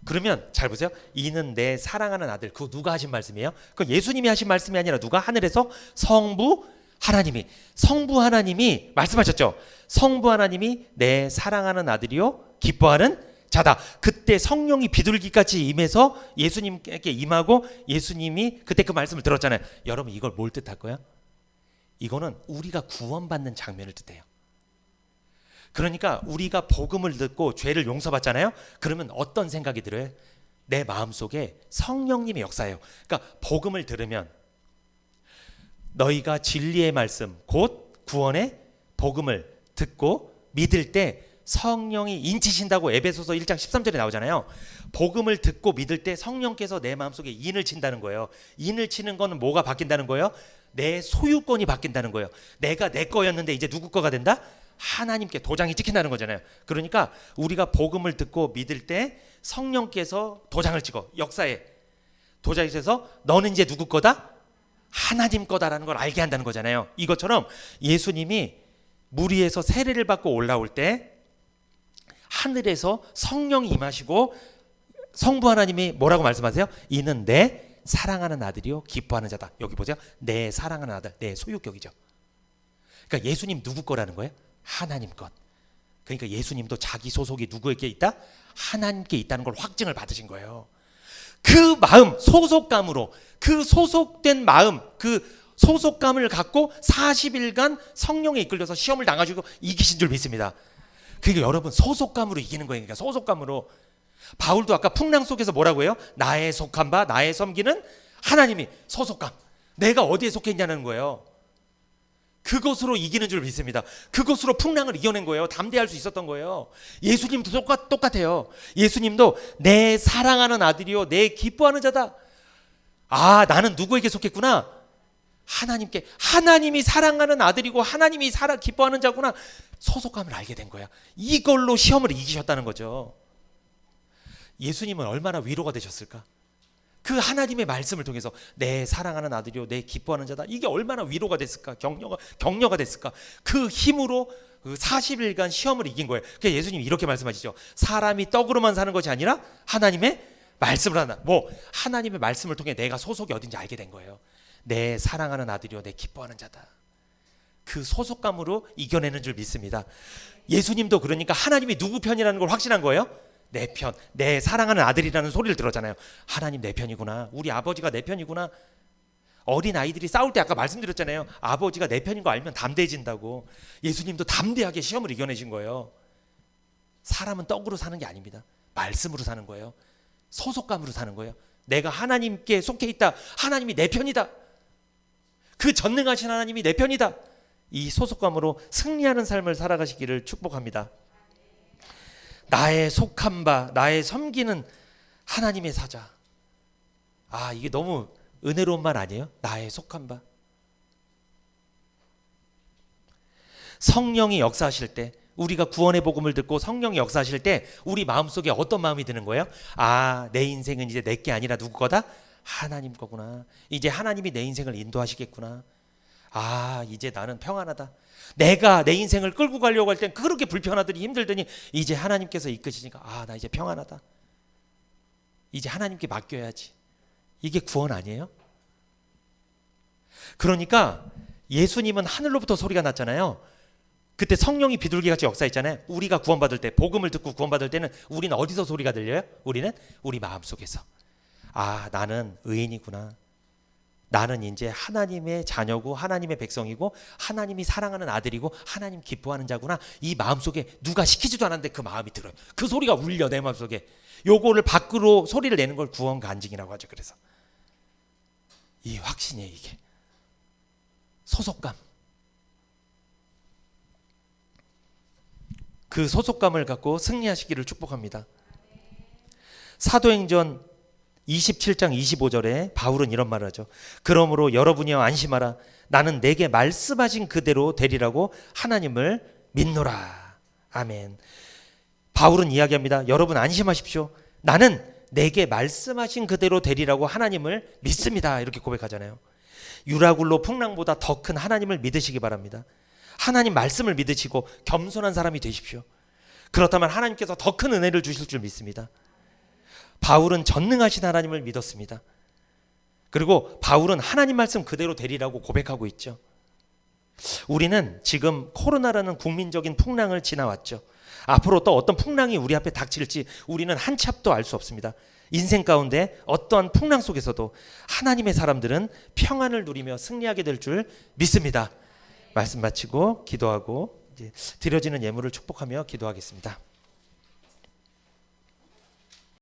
그러면 잘 보세요. 이는 내 사랑하는 아들. 그거 누가 하신 말씀이에요? 그건 예수님이 하신 말씀이 아니라 누가? 하늘에서 성부 하나님이 말씀하셨죠. 성부 하나님이 내 사랑하는 아들이요 기뻐하는 자다. 그때 성령이 비둘기같이 임해서 예수님께 임하고 예수님이 그때 그 말씀을 들었잖아요. 여러분 이걸 뭘 뜻할 거예요? 이거는 우리가 구원받는 장면을 뜻해요. 그러니까 우리가 복음을 듣고 죄를 용서받잖아요. 그러면 어떤 생각이 들어요? 내 마음속에 성령님의 역사예요. 그러니까 복음을 들으면 너희가 진리의 말씀 곧 구원의 복음을 듣고 믿을 때 성령이 인치신다고 에베소서 1장 13절에 나오잖아요. 복음을 듣고 믿을 때 성령께서 내 마음속에 인을 친다는 거예요. 인을 치는 거는 뭐가 바뀐다는 거예요? 내 소유권이 바뀐다는 거예요. 내가 내 거였는데 이제 누구 거가 된다? 하나님께 도장이 찍힌다는 거잖아요. 그러니까 우리가 복음을 듣고 믿을 때 성령께서 도장을 찍어 역사에 도장이 있어서 너는 이제 누구 거다? 하나님 거다라는 걸 알게 한다는 거잖아요. 이것처럼 예수님이 물 위에서 세례를 받고 올라올 때 하늘에서 성령이 임하시고 성부 하나님이 뭐라고 말씀하세요? 이는 내 사랑하는 아들이요 기뻐하는 자다. 여기 보세요. 내 사랑하는 아들, 내 소유격이죠. 그러니까 예수님 누구 거라는 거예요? 하나님 것. 그러니까 예수님도 자기 소속이 누구에게 있다? 하나님께 있다는 걸 확증을 받으신 거예요. 그 마음, 소속감으로 그 소속된 마음, 그 소속감을 갖고 40일간 성령에 이끌려서 시험을 당하시고 이기신 줄 믿습니다. 그러니까 여러분 소속감으로 이기는 거예요. 그러니까 소속감으로. 바울도 아까 풍랑 속에서 뭐라고 해요? 나의 속한 바, 나의 섬기는 하나님이 소속감. 내가 어디에 속해 있냐는 거예요. 그것으로 이기는 줄 믿습니다. 그것으로 풍랑을 이겨낸 거예요. 담대할 수 있었던 거예요. 예수님도 똑같아요. 예수님도 내 사랑하는 아들이요, 내 기뻐하는 자다. 아, 나는 누구에게 속했구나? 하나님께. 하나님이 사랑하는 아들이고 하나님이 기뻐하는 자구나. 소속감을 알게 된 거야. 이걸로 시험을 이기셨다는 거죠. 예수님은 얼마나 위로가 되셨을까? 그 하나님의 말씀을 통해서 내 사랑하는 아들이요, 내 기뻐하는 자다. 이게 얼마나 위로가 됐을까? 격려가 됐을까? 그 힘으로 그 40일간 시험을 이긴 거예요. 그러니까 예수님이 이렇게 말씀하시죠. 사람이 떡으로만 사는 것이 아니라 하나님의 말씀을 하나. 하나님의 말씀을 통해 내가 소속이 어딘지 알게 된 거예요. 내 사랑하는 아들이요, 내 기뻐하는 자다. 그 소속감으로 이겨내는 줄 믿습니다. 예수님도 그러니까 하나님이 누구 편이라는 걸 확신한 거예요. 내 편, 내 사랑하는 아들이라는 소리를 들었잖아요. 하나님 내 편이구나. 우리 아버지가 내 편이구나. 어린 아이들이 싸울 때 아까 말씀드렸잖아요. 아버지가 내 편인 거 알면 담대해진다고. 예수님도 담대하게 시험을 이겨내신 거예요. 사람은 떡으로 사는 게 아닙니다. 말씀으로 사는 거예요. 소속감으로 사는 거예요. 내가 하나님께 속해 있다. 하나님이 내 편이다. 그 전능하신 하나님이 내 편이다. 이 소속감으로 승리하는 삶을 살아가시기를 축복합니다. 나의 속한 바, 나의 섬기는 하나님의 사자. 아, 이게 너무 은혜로운 말 아니에요? 나의 속한 바. 성령이 역사하실 때, 우리가 구원의 복음을 듣고 성령이 역사하실 때 우리 마음속에 어떤 마음이 드는 거예요? 아, 내 인생은 이제 내 게 아니라 누구 거다? 하나님 거구나. 이제 하나님이 내 인생을 인도하시겠구나. 아, 이제 나는 평안하다. 내가 내 인생을 끌고 가려고 할 땐 그렇게 불편하더니 힘들더니 이제 하나님께서 이끄시니까 아, 나 이제 평안하다. 이제 하나님께 맡겨야지. 이게 구원 아니에요? 그러니까 예수님은 하늘로부터 소리가 났잖아요. 그때 성령이 비둘기같이 역사했잖아요. 우리가 구원받을 때, 복음을 듣고 구원받을 때는 우리는 어디서 소리가 들려요? 우리는 우리 마음속에서. 아, 나는 의인이구나. 나는 이제 하나님의 자녀고 하나님의 백성이고 하나님이 사랑하는 아들이고 하나님 기뻐하는 자구나. 이 마음속에 누가 시키지도 않았는데 그 마음이 들어요. 그 소리가 울려 내 마음속에. 요거를 밖으로 소리를 내는 걸 구원 간증이라고 하죠. 그래서 이 확신이에요. 이게 소속감. 그 소속감을 갖고 승리하시기를 축복합니다. 사도행전 27장 25절에 바울은 이런 말을 하죠. 그러므로 여러분이여 안심하라. 나는 내게 말씀하신 그대로 되리라고 하나님을 믿노라. 아멘. 바울은 이야기합니다. 여러분 안심하십시오. 나는 내게 말씀하신 그대로 되리라고 하나님을 믿습니다. 이렇게 고백하잖아요. 유라굴로 풍랑보다 더 큰 하나님을 믿으시기 바랍니다. 하나님 말씀을 믿으시고 겸손한 사람이 되십시오. 그렇다면 하나님께서 더 큰 은혜를 주실 줄 믿습니다. 바울은 전능하신 하나님을 믿었습니다. 그리고 바울은 하나님 말씀 그대로 되리라고 고백하고 있죠. 우리는 지금 코로나라는 국민적인 풍랑을 지나왔죠. 앞으로 또 어떤 풍랑이 우리 앞에 닥칠지 우리는 한치 앞도 알 수 없습니다. 인생 가운데 어떠한 풍랑 속에서도 하나님의 사람들은 평안을 누리며 승리하게 될 줄 믿습니다. 말씀 마치고 기도하고 이제 드려지는 예물을 축복하며 기도하겠습니다.